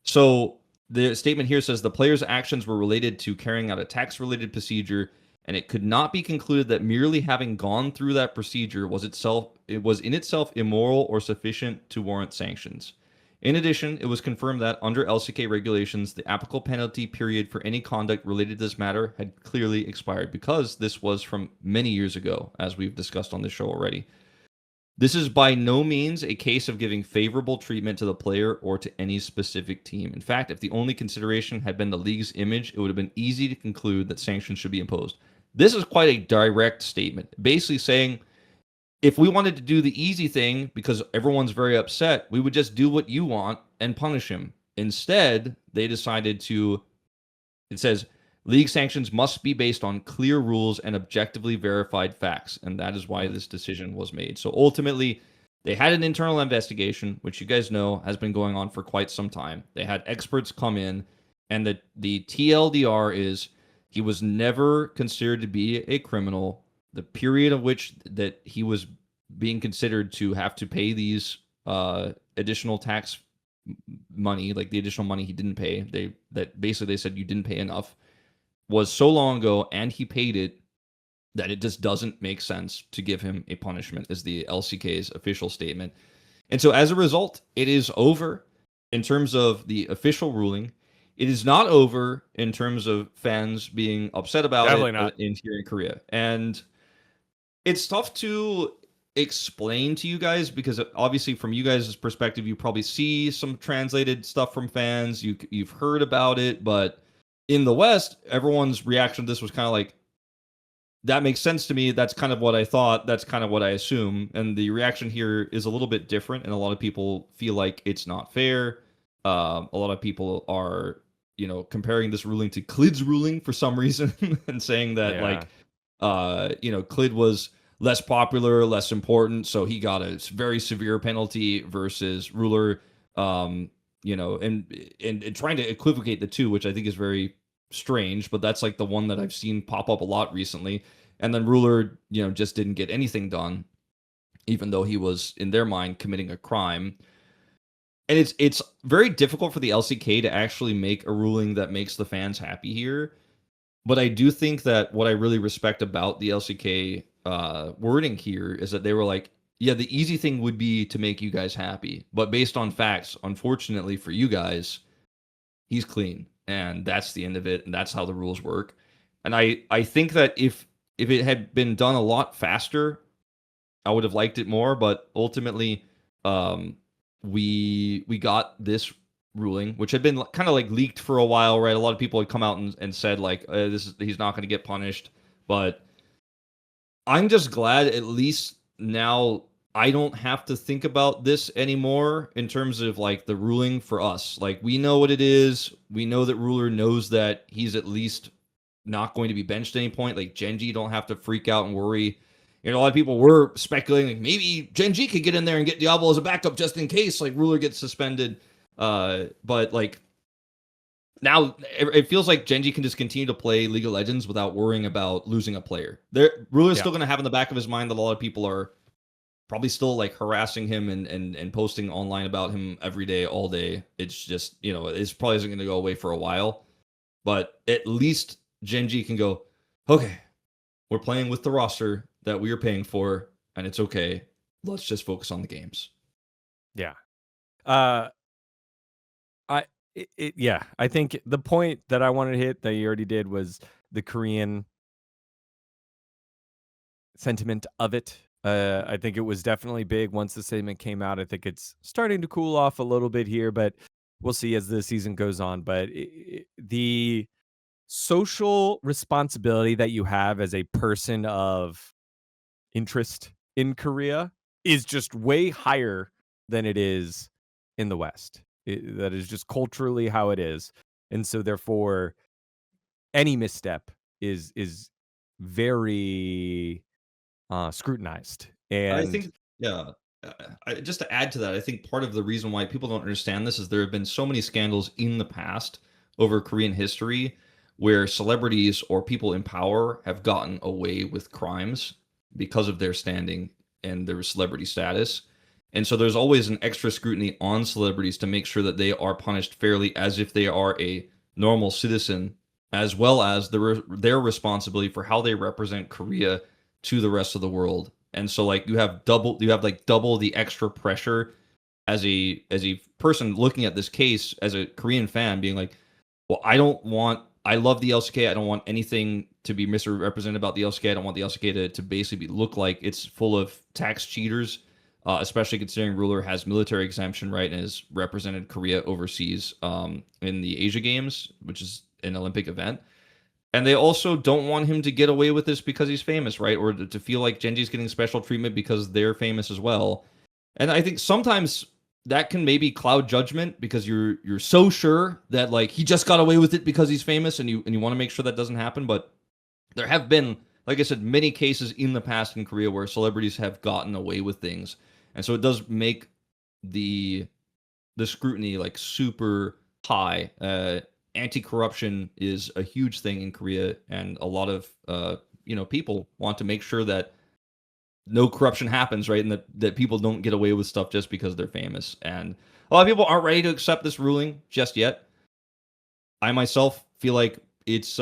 So the statement here says the player's actions were related to carrying out a tax-related procedure, and it could not be concluded that merely having gone through that procedure was in itself immoral or sufficient to warrant sanctions. In addition, it was confirmed that under LCK regulations, the applicable penalty period for any conduct related to this matter had clearly expired because this was from many years ago, as we've discussed on this show already. This is by no means a case of giving favorable treatment to the player or to any specific team. In fact, if the only consideration had been the league's image, it would have been easy to conclude that sanctions should be imposed. This is quite a direct statement, basically saying, if we wanted to do the easy thing because everyone's very upset, we would just do what you want and punish him. Instead, they decided to, it says, league sanctions must be based on clear rules and objectively verified facts. And that is why this decision was made. So ultimately, they had an internal investigation, which you guys know has been going on for quite some time. They had experts come in, and the TLDR is he was never considered to be a criminal. The period of which that he was being considered to have to pay these additional tax money, like the additional money he didn't pay, they said you didn't pay enough, was so long ago, and he paid it that it just doesn't make sense to give him a punishment, is the LCK's official statement. And so as a result, it is over in terms of the official ruling. It is not over in terms of fans being upset about Definitely it not. here in Korea. And it's tough to explain to you guys because obviously from you guys' perspective, you probably see some translated stuff from fans. You've heard about it, but in the West, everyone's reaction to this was kind of like, that makes sense to me. That's kind of what I thought. That's kind of what I assume. And the reaction here is a little bit different. And a lot of people feel like it's not fair. A lot of people are, comparing this ruling to Klid's ruling for some reason and saying that Yeah. Klid was less popular, less important. So he got a very severe penalty versus Ruler, and trying to equivocate the two, which I think is very strange, but that's like the one that I've seen pop up a lot recently. And then Ruler, just didn't get anything done, even though he was in their mind committing a crime. And it's very difficult for the LCK to actually make a ruling that makes the fans happy here. But I do think that what I really respect about the LCK wording here is that they were like, yeah, the easy thing would be to make you guys happy, but based on facts, unfortunately for you guys, he's clean, and that's the end of it, and that's how the rules work. And I think that if it had been done a lot faster, I would have liked it more. But ultimately, we got this ruling, which had been kind of like leaked for a while, right? A lot of people had come out and said like, he's not going to get punished. But I'm just glad at least now I don't have to think about this anymore in terms of like the ruling for us. Like we know what it is. We know that Ruler knows that he's at least not going to be benched at any point. Like Gen.G don't have to freak out and worry. A lot of people were speculating like maybe Gen.G could get in there and get Diable as a backup just in case like Ruler gets suspended. But like now it feels like Gen.G can just continue to play League of Legends without worrying about losing a player. Ruler's still going to have in the back of his mind that a lot of people are probably still like harassing him and posting online about him every day, all day. It's just, it's probably isn't going to go away for a while. But at least Gen.G can go, okay, we're playing with the roster that we are paying for, and it's okay. Let's just focus on the games. Yeah. I think the point that I wanted to hit that you already did was the Korean sentiment of it. I think it was definitely big once the statement came out. I think it's starting to cool off a little bit here, but we'll see as the season goes on. But the social responsibility that you have as a person of interest in Korea is just way higher than it is in the West. That is just culturally how it is. And so therefore any misstep is very scrutinized. And I think, yeah. Just to add to that, I think part of the reason why people don't understand this is there have been so many scandals in the past over Korean history where celebrities or people in power have gotten away with crimes because of their standing and their celebrity status. And so there's always an extra scrutiny on celebrities to make sure that they are punished fairly as if they are a normal citizen, as well as their responsibility for how they represent Korea to the rest of the world. And so like you have double the extra pressure as a person looking at this case as a Korean fan being like, well, I love the LCK. I don't want anything to be misrepresented about the LCK. I don't want the LCK to basically look like it's full of tax cheaters, especially considering Ruler has military exemption, right, and has represented Korea overseas in the Asia Games, which is an Olympic event. And they also don't want him to get away with this because he's famous, right? Or to feel like Gen.G's getting special treatment because they're famous as well. And I think sometimes that can maybe cloud judgment because you're so sure that like he just got away with it because he's famous, and you want to make sure that doesn't happen. But there have been, like I said, many cases in the past in Korea where celebrities have gotten away with things. And so it does make the scrutiny like super high. Anti-corruption is a huge thing in Korea, and a lot of people want to make sure that no corruption happens, right, and that people don't get away with stuff just because they're famous. And a lot of people aren't ready to accept this ruling just yet. I myself feel like it's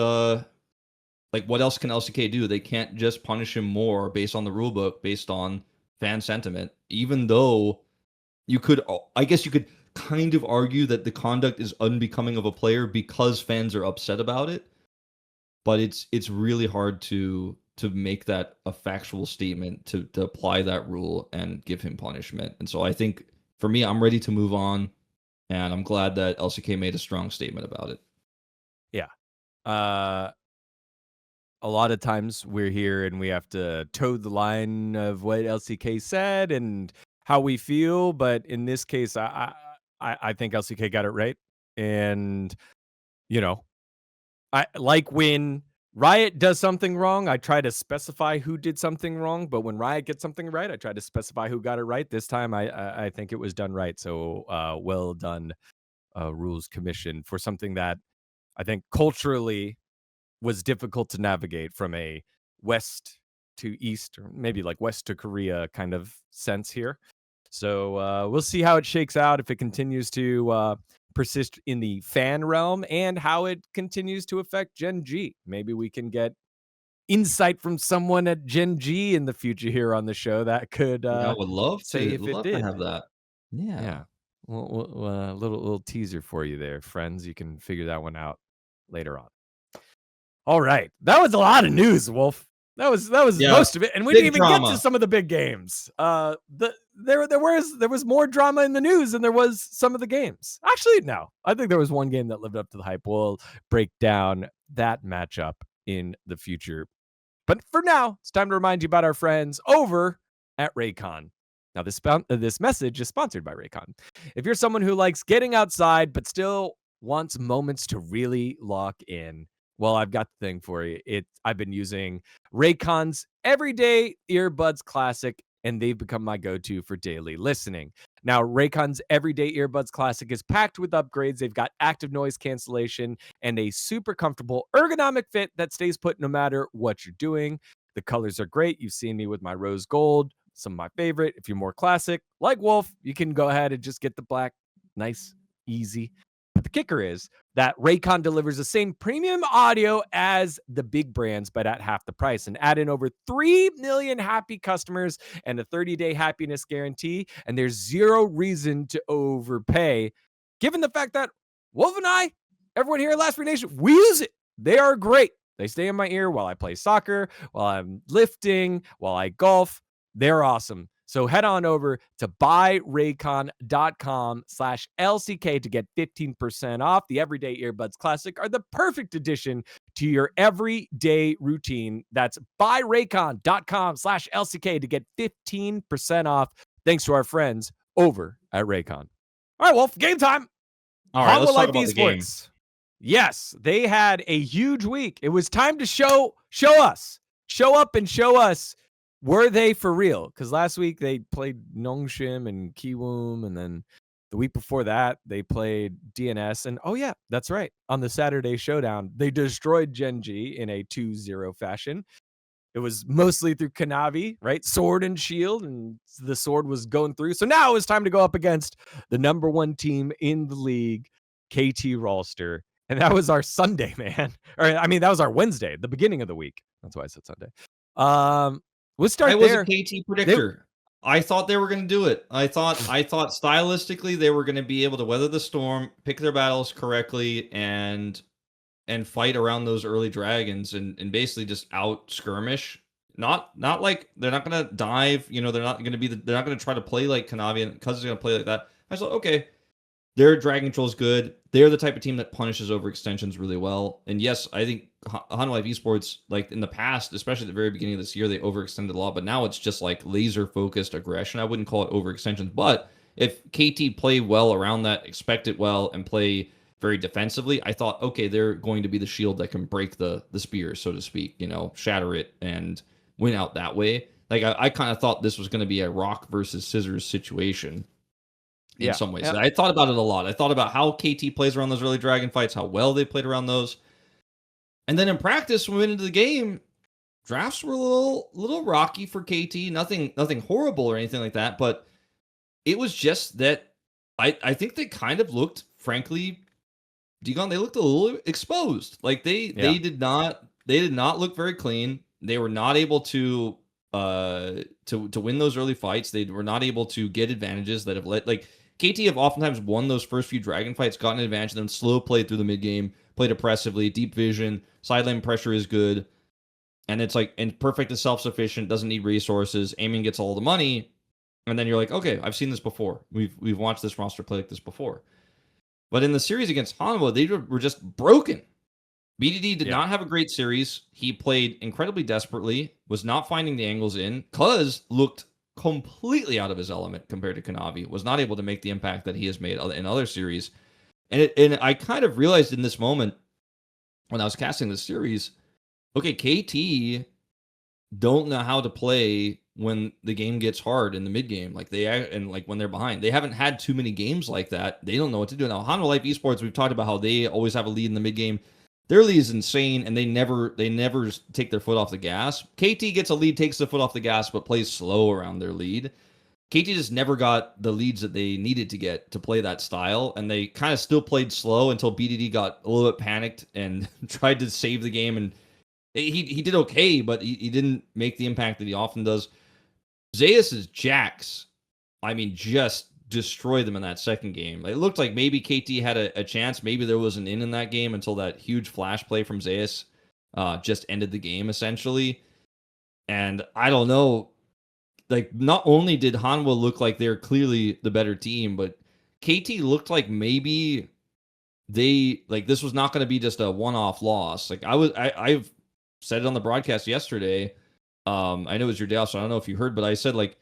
like what else can LCK do? They can't just punish him more based on the rulebook, based on fan sentiment, even though you could, I guess you could kind of argue that the conduct is unbecoming of a player because fans are upset about it. But it's really hard to make that a factual statement, to apply that rule and give him punishment. And so I think for me, I'm ready to move on, and I'm glad that LCK made a strong statement about it. Yeah. A lot of times we're here and we have to toe the line of what LCK said and how we feel, but in this case, I think LCK got it right. And you know, I like when Riot does something wrong, I try to specify who did something wrong, but when Riot gets something right, I try to specify who got it right. This time I think it was done right. So well done, Rules Commission, for something that I think culturally was difficult to navigate from a west to east, or maybe like west to Korea kind of sense here. So we'll see how it shakes out, if it continues to persist in the fan realm, and how it continues to affect Gen.G. Maybe we can get insight from someone at Gen.G in the future here on the show that could Yeah, would love say to if it love to did. have that. Yeah. Yeah. Well, little teaser for you there, friends. You can figure that one out later on. All right. That was a lot of news, Wolf. That was Yeah, most of it, and we big didn't even get to drama. some of the big games. There was more drama in the news than there was some of the games. Actually, no. I think there was one game that lived up to the hype. We'll break down that matchup in the future. But for now, it's time to remind you about our friends over at Raycon. Now, this message is sponsored by Raycon. If you're someone who likes getting outside but still wants moments to really lock in, well, I've got the thing for you. I've been using Raycon's Everyday Earbuds Classic, and they've become my go-to for daily listening. Now, Raycon's Everyday Earbuds Classic is packed with upgrades. They've got active noise cancellation and a super comfortable ergonomic fit that stays put no matter what you're doing. The colors are great. You've seen me with my rose gold, some of my favorite. If you're more classic, like Wolf, you can go ahead and just get the black. Nice, easy. But the kicker is that Raycon delivers the same premium audio as the big brands, but at half the price, and add in over 3 million happy customers and a 30-day happiness guarantee. And there's zero reason to overpay, given the fact that Wolf and I, everyone here at Last Free Nation, we use it. They are great. They stay in my ear while I play soccer, while I'm lifting, while I golf. They're awesome. So head on over to buyraycon.com/LCK to get 15% off. The Everyday Earbuds Classic are the perfect addition to your everyday routine. That's buyraycon.com/LCK to get 15% off. Thanks to our friends over at Raycon. All right, Wolf, game time. All right, let's Hanwha talk Life about the game. Esports. Yes, they had a huge week. It was time to show us. Show up and show us, were they for real? Because last week they played Nongshim and Kiwoom, and then the week before that they played DNS. And oh yeah, that's right. On the Saturday showdown, they destroyed Gen.G in a 2-0 fashion. It was mostly through Kanavi, right? Sword and shield, and the sword was going through. So now it's time to go up against the number one team in the league, KT Rolster. And that was our Sunday, man. Or I mean, that was our Wednesday, the beginning of the week. That's why I said Sunday. Let's start I was there. a KT predictor. I thought they were going to do it. I thought stylistically they were going to be able to weather the storm, pick their battles correctly, and fight around those early dragons and basically just out skirmish. Not like they're not going to dive. You know, they're not going to try to play like Kanavi, and Cuz is going to play like that. I thought, okay, their dragon control is good. They're the type of team that punishes overextensions really well. And yes, I think Hanwha Life Esports, like in the past, especially at the very beginning of this year, they overextended a lot. But now it's just like laser-focused aggression. I wouldn't call it overextensions. But if KT play well around that, expect it well, and play very defensively, I thought, okay, they're going to be the shield that can break the spear, so to speak, you know, shatter it and win out that way. Like I kind of thought this was going to be a rock versus scissors situation in some ways. Yeah. I thought about it a lot. I thought about how KT plays around those early dragon fights, how well they played around those. And then in practice, when we went into the game, drafts were a little rocky for KT. Nothing horrible or anything like that, but it was just that I think they kind of looked, frankly, dGon, they looked a little exposed. Like they did not did not look very clean. They were not able to win those early fights. They were not able to get advantages that have led, like, KT have oftentimes won those first few dragon fights, gotten an advantage, then slow played through the mid game, played oppressively, deep vision, side lane pressure is good, and it's like, and Perfect is self-sufficient, doesn't need resources, aiming gets all the money, and then you're like, okay, I've seen this before. We've watched this roster play like this before. But in the series against Hanwha, they were just broken. BDD did not have a great series. He played incredibly desperately, was not finding the angles in. Cuz looked completely out of his element compared to Kanavi, was not able to make the impact that he has made in other series. And I kind of realized in this moment when I was casting this series, okay, KT don't know how to play when the game gets hard in the mid game, like when they're behind. They haven't had too many games like that. They don't know what to do. Now, Hanwha Life Esports, we've talked about how they always have a lead in the mid game. Their lead is insane, and they never take their foot off the gas. KT gets a lead, takes the foot off the gas, but plays slow around their lead. KT just never got the leads that they needed to get to play that style, and they kind of still played slow until BDD got a little bit panicked and tried to save the game, and he did okay, but he didn't make the impact that he often does. Zeus's Jax, I mean, just destroyed them in that second game. It looked like maybe KT had a chance. Maybe there was an in that game until that huge flash play from Zeus just ended the game, essentially. And I don't know. Like, not only did Hanwha look like they're clearly the better team, but KT looked like maybe this was not going to be just a one-off loss. Like, I've said it on the broadcast yesterday. I know it was your day off, so I don't know if you heard, but I said, like,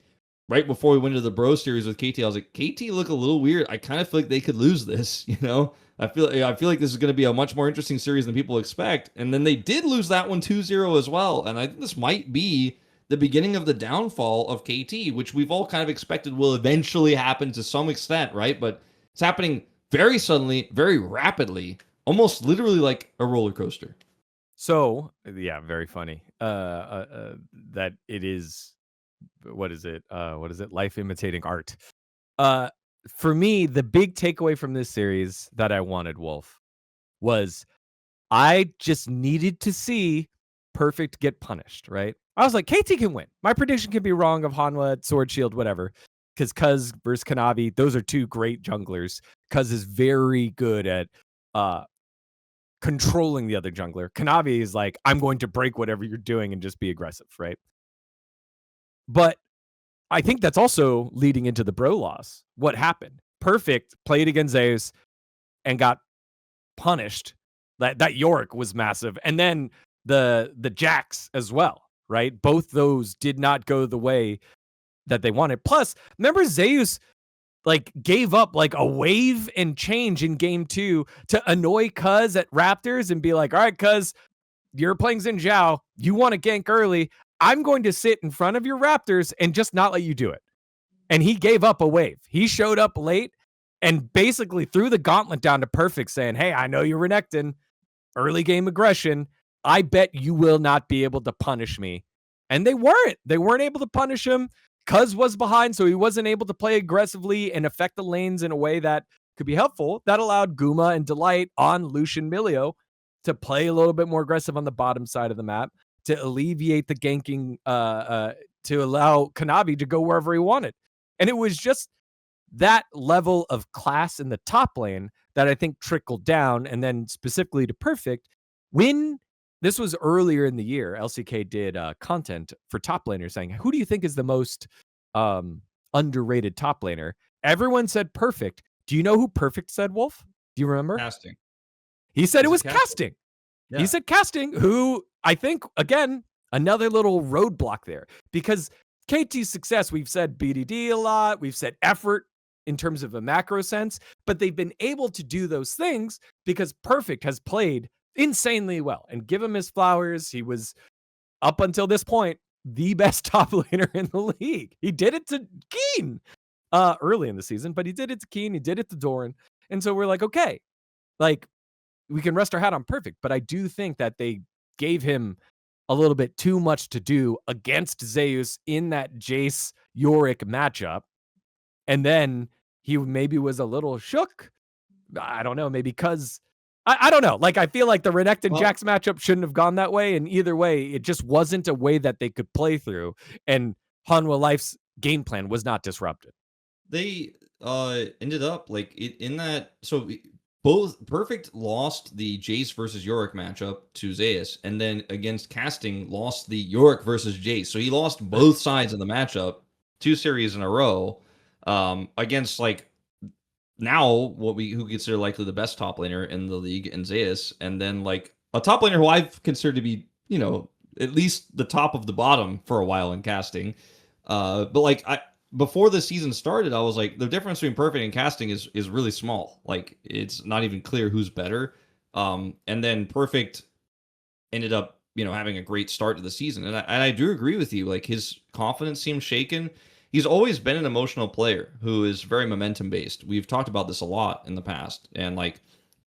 right before we went to the Bro series with KT, I was like, KT look a little weird. I kind of feel like they could lose this, you know? I feel like this is going to be a much more interesting series than people expect. And then they did lose that one 2-0 as well. And I think this might be the beginning of the downfall of KT, which we've all kind of expected will eventually happen to some extent, right? But it's happening very suddenly, very rapidly, almost literally like a roller coaster. So, yeah, very funny. That it is, what is it? Life imitating art. For me, the big takeaway from this series that I wanted, Wolf, was I just needed to see Perfect get punished, right? I was like, KT can win. My prediction can be wrong of Hanwha, Sword Shield, whatever. Because Cuz versus Kanavi, those are two great junglers. Cuz is very good at controlling the other jungler. Kanavi is like, I'm going to break whatever you're doing and just be aggressive, right? But I think that's also leading into the bro loss. What happened? Perfect played against Zeus and got punished. That Yorick was massive. And then the Jax as well, right? Both those did not go the way that they wanted. Plus, remember Zeus like gave up like a wave and change in game 2 to annoy Cuz at Raptors and be like, all right, Cuz, you're playing Xin Zhao. You want to gank early. I'm going to sit in front of your Raptors and just not let you do it. And he gave up a wave. He showed up late and basically threw the gauntlet down to Perfect saying, hey, I know you're Renekton. Early game aggression. I bet you will not be able to punish me. And they weren't. They weren't able to punish him. Cuz was behind, so he wasn't able to play aggressively and affect the lanes in a way that could be helpful. That allowed Guma and Delight on Lucian Milio to play a little bit more aggressive on the bottom side of the map, to alleviate the ganking, to allow Kanavi to go wherever he wanted. And it was just that level of class in the top lane that I think trickled down, and then specifically to Perfect. When this was earlier in the year, LCK did content for top laners saying, who do you think is the most underrated top laner? Everyone said Perfect. Do you know who Perfect said, Wolf? Do you remember? Casting. He said it was Casting. Yeah. He said Casting, who I think, again, another little roadblock there. Because KT's success, we've said BDD a lot. We've said effort in terms of a macro sense. But they've been able to do those things because Perfect has played insanely well. And give him his flowers. He was, up until this point, the best top laner in the league. He did it to Keen early in the season, but he did it to Keen. He did it to Doran. And so we're like, okay, like, we can rest our hat on Perfect, but I do think that they gave him a little bit too much to do against Zeus in that Jace Yorick matchup. And then he maybe was a little shook. I don't know, maybe because I don't know. Like, I feel like the Renekton and Well, Jax matchup shouldn't have gone that way. And either way, it just wasn't a way that they could play through. And Hanwha Life's game plan was not disrupted. they ended up like in that. So both Perfect lost the Jace versus Yorick matchup to Zeus, and then against Casting lost the Yorick versus Jace. So he lost both sides of the matchup 2 series in a row against like now what we who consider likely the best top laner in the league in Zeus, and then like a top laner who I've considered to be, at least the top of the bottom for a while in Casting. But like I before the season started, I was like, the difference between Perfect and Casting is really small. Like it's not even clear who's better. And then Perfect ended up, having a great start to the season. And I do agree with you. Like his confidence seems shaken. He's always been an emotional player who is very momentum based. We've talked about this a lot in the past. And like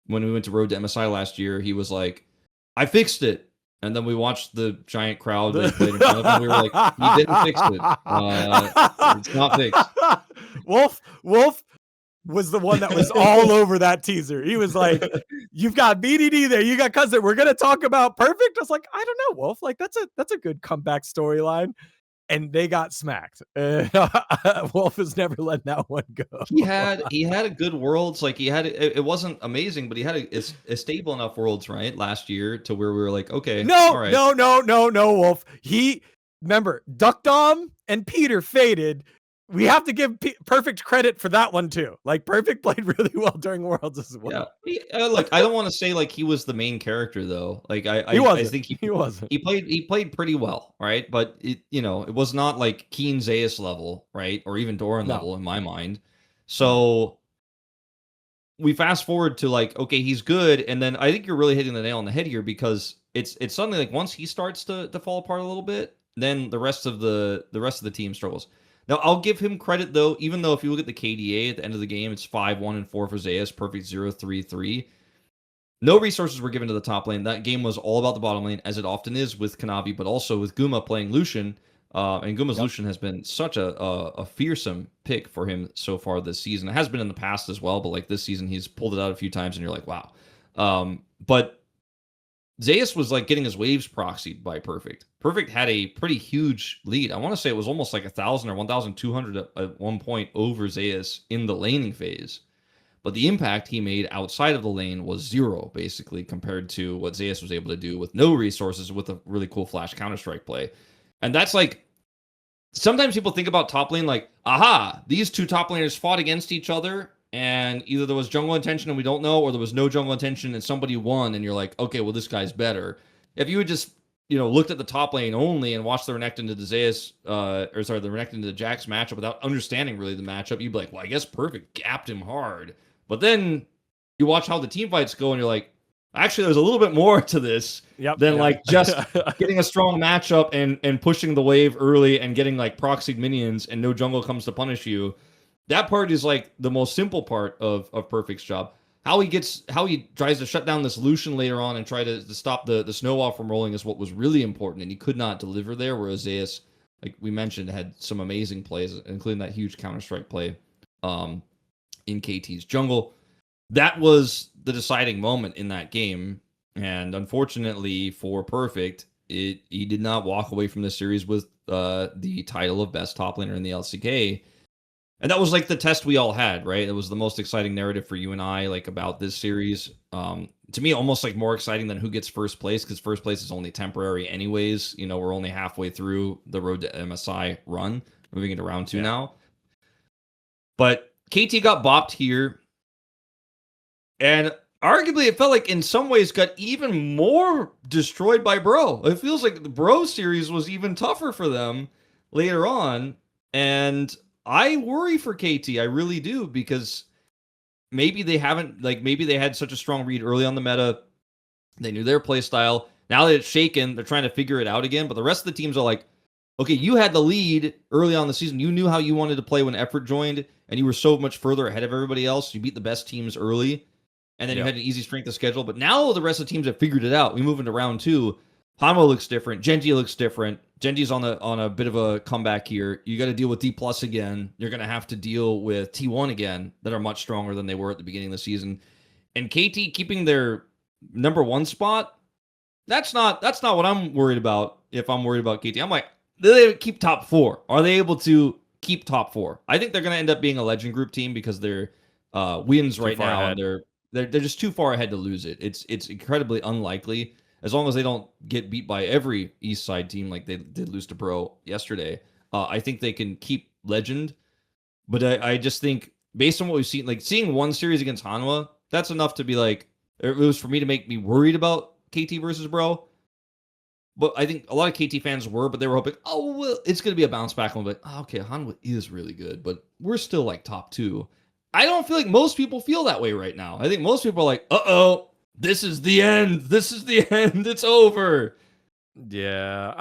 when we went to Road to MSI last year, he was like, I fixed it. And then we watched the giant crowd that he played in front of, and we were like, he didn't fix it. It's not fixed. Wolf was the one that was all over that teaser. He was like, you've got BDD there, you got Cousin, we're gonna talk about Perfect. I was like, I don't know, Wolf. Like that's a good comeback storyline. And they got smacked. Wolf has never let that one go. He had a good Worlds. Like it wasn't amazing, but he had a stable enough Worlds, right, last year to where we were like, okay, all right. No, Wolf. Remember, Deokdam and Peter faded. We have to give Perfect credit for that one too. Like Perfect played really well during Worlds as well. Yeah. Look, I don't want to say like he was the main character though. Like I think he wasn't. He played pretty well, right? But it was not like Keen Zeus level, right? Or even Doran level in my mind. So we fast forward to like, okay, he's good, and then I think you're really hitting the nail on the head here, because it's suddenly like once he starts to fall apart a little bit, then the rest of the team struggles. Now, I'll give him credit, though, even though if you look at the KDA at the end of the game, it's 5-1-4 for Zeus, Perfect 0-3-3. No resources were given to the top lane. That game was all about the bottom lane, as it often is with Kanavi, but also with Guma playing Lucian. And Guma's Lucian has been such a fearsome pick for him so far this season. It has been in the past as well, but like this season, he's pulled it out a few times, and you're like, wow. But Zeus was like getting his waves proxied by Perfect. Perfect had a pretty huge lead. I want to say it was almost like 1,000 or 1,200 at one point over Zeus in the laning phase. But the impact he made outside of the lane was zero, basically, compared to what Zeus was able to do with no resources, with a really cool flash Counter-Strike play. And that's like, sometimes people think about top lane like, aha, these two top laners fought against each other, and either there was jungle intention and we don't know, or there was no jungle intention and somebody won, and you're like, okay, well, this guy's better. If you had just, looked at the top lane only and watched the Renekton to the Zeus, the Renekton to the Jax matchup without understanding really the matchup, you'd be like, well, I guess Perfect gapped him hard. But then you watch how the team fights go, and you're like, actually, there's a little bit more to this than like just getting a strong matchup and pushing the wave early and getting like proxied minions and no jungle comes to punish you. That part is like the most simple part of Perfect's job. How he tries to shut down this Lucian later on and try to stop the snowball from rolling is what was really important, and he could not deliver there, whereas Zeus, like we mentioned, had some amazing plays, including that huge Counter-Strike play in KT's jungle. That was the deciding moment in that game, and unfortunately for Perfect, he did not walk away from the series with the title of best top laner in the LCK. And that was like the test we all had, right? It was the most exciting narrative for you and I, like about this series. To me, almost like more exciting than who gets first place, because first place is only temporary anyways. We're only halfway through the Road to MSI run, moving into round 2 now. But KT got bopped here. And arguably, it felt like in some ways got even more destroyed by Bro. It feels like the Bro series was even tougher for them later on. And I worry for KT. I really do, because maybe they had such a strong read early on the meta. They knew their play style. Now that it's shaken, they're trying to figure it out again. But the rest of the teams are like, okay, you had the lead early on the season. You knew how you wanted to play when Effort joined, and you were so much further ahead of everybody else. You beat the best teams early, and then you had an easy strength of schedule. But now the rest of the teams have figured it out. We move into round 2. Hanwha looks different. Gen.G looks different. Gen.G's on a bit of a comeback here. You got to deal with DPlus again. You're going to have to deal with T1 again, that are much stronger than they were at the beginning of the season. And KT keeping their #1 spot, that's not what I'm worried about. If I'm worried about KT, I'm like, do they keep top 4? Are they able to keep top 4? I think they're going to end up being a legend group team because they're wins right now, ahead. and they're just too far ahead to lose it. It's incredibly unlikely as long as they don't get beat by every East Side team like they did lose to Bro yesterday. I think they can keep legend, but I just think based on what we've seen, like seeing one series against Hanwha, that's enough to be like, it was for me to make me worried about KT versus Bro. But I think a lot of KT fans were, but they were hoping, oh, well, it's going to be a bounce back. And I'm like, oh, okay, Hanwha is really good, but we're still like top 2. I don't feel like most people feel that way right now. I think most people are like, uh-oh, this is the end. This is the end. It's over. Yeah,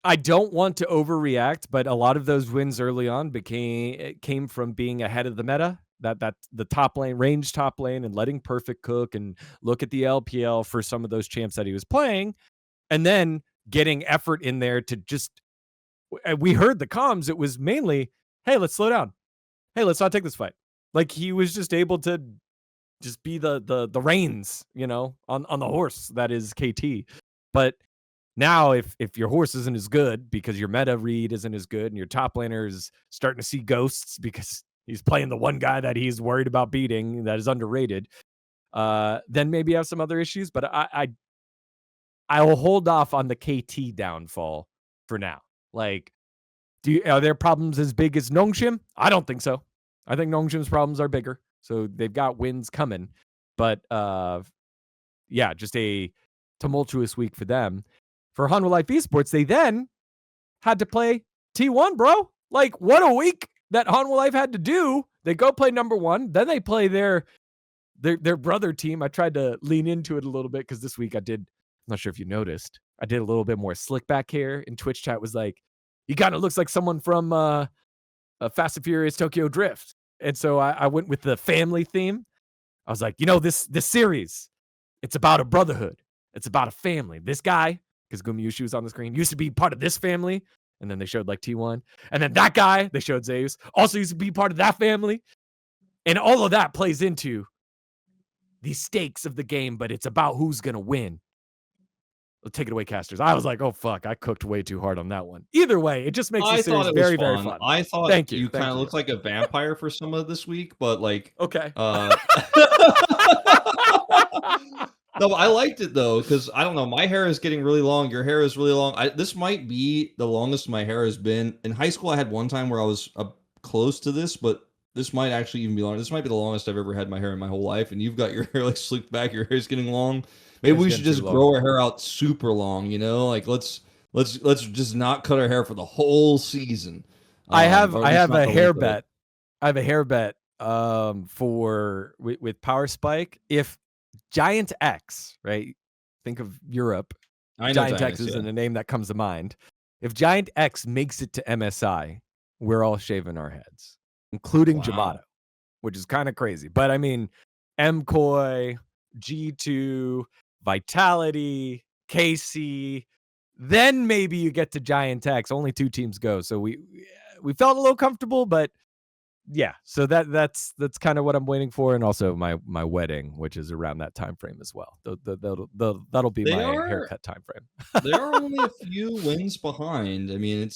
I don't want to overreact, but a lot of those wins early on came from being ahead of the meta. That the top lane, range top lane, and letting Perfect cook and look at the LPL for some of those champs that he was playing, and then getting effort in there to just. We heard the comms. It was mainly, hey, let's slow down. Hey, let's not take this fight. Like he was just able to just be the reins, on the horse that is KT. But now, if your horse isn't as good because your meta read isn't as good and your top laner is starting to see ghosts because he's playing the one guy that he's worried about beating that is underrated, then maybe you have some other issues. But I will hold off on the KT downfall for now. Like, are their problems as big as Nongshim? I don't think so. I think Nongshim's problems are bigger. So they've got wins coming. But yeah, just a tumultuous week for them. For Hanwha Life Esports, they then had to play T1, bro. Like, what a week that Hanwha Life had to do. They go play #1, then they play their brother team. I tried to lean into it a little bit because this week I'm not sure if you noticed, I did a little bit more slick back hair, and Twitch chat was like, he kind of looks like someone from Fast and Furious Tokyo Drift. And so I went with the family theme. I was like, this series, it's about a brotherhood. It's about a family. This guy, because Gumayushi was on the screen, used to be part of this family. And then they showed like T1. And then that guy, they showed Zeus, also used to be part of that family. And all of that plays into the stakes of the game, but it's about who's going to win. Take it away, casters. I was like, oh, fuck, I cooked way too hard on that one. Either way, it just makes the series very, very fun. I thought Thank you kind of looked like a vampire for some of this week, but like... Okay. No, but I liked it though, because I don't know, my hair is getting really long. Your hair is really long. This might be the longest my hair has been. In high school, I had one time where I was close to this, but this might actually even be longer. This might be the longest I've ever had my hair in my whole life. And you've got your hair like slicked back. Your hair's getting long. Maybe we should just grow our hair out super long. Like let's just not cut our hair for the whole season. I have a hair bet. I have a hair bet for with Power Spike. If Giant X, right? Think of Europe. Giant X isn't a name that comes to mind. If Giant X makes it to MSI, we're all shaving our heads, including Jamato, which is kind of crazy. But I mean, MCoy, G2, Vitality, KC, then maybe you get to Giant X. Only 2 teams go. So we felt a little comfortable, but yeah, so that's kind of what I'm waiting for, and also my wedding, which is around that time frame as well. That'll be my haircut time frame. They are only a few wins behind. I mean,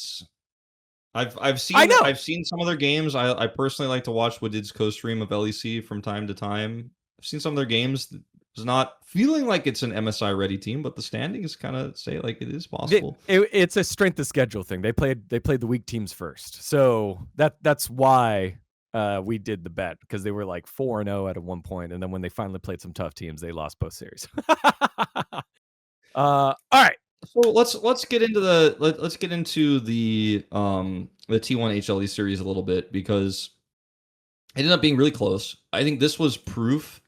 I've seen some of their games. I personally like to watch Woodid's co-stream of LEC from time to time. I've seen some of their games. It's not feeling like it's an MSI ready team, but the standings kind of say like it is possible. It's a strength of schedule thing. They played the weak teams first, so that's why we did the bet, because they were like 4-0 at one point, and then when they finally played some tough teams, they lost both series. All right. So let's get into the T1 HLE series a little bit, because it ended up being really close. I think this was proof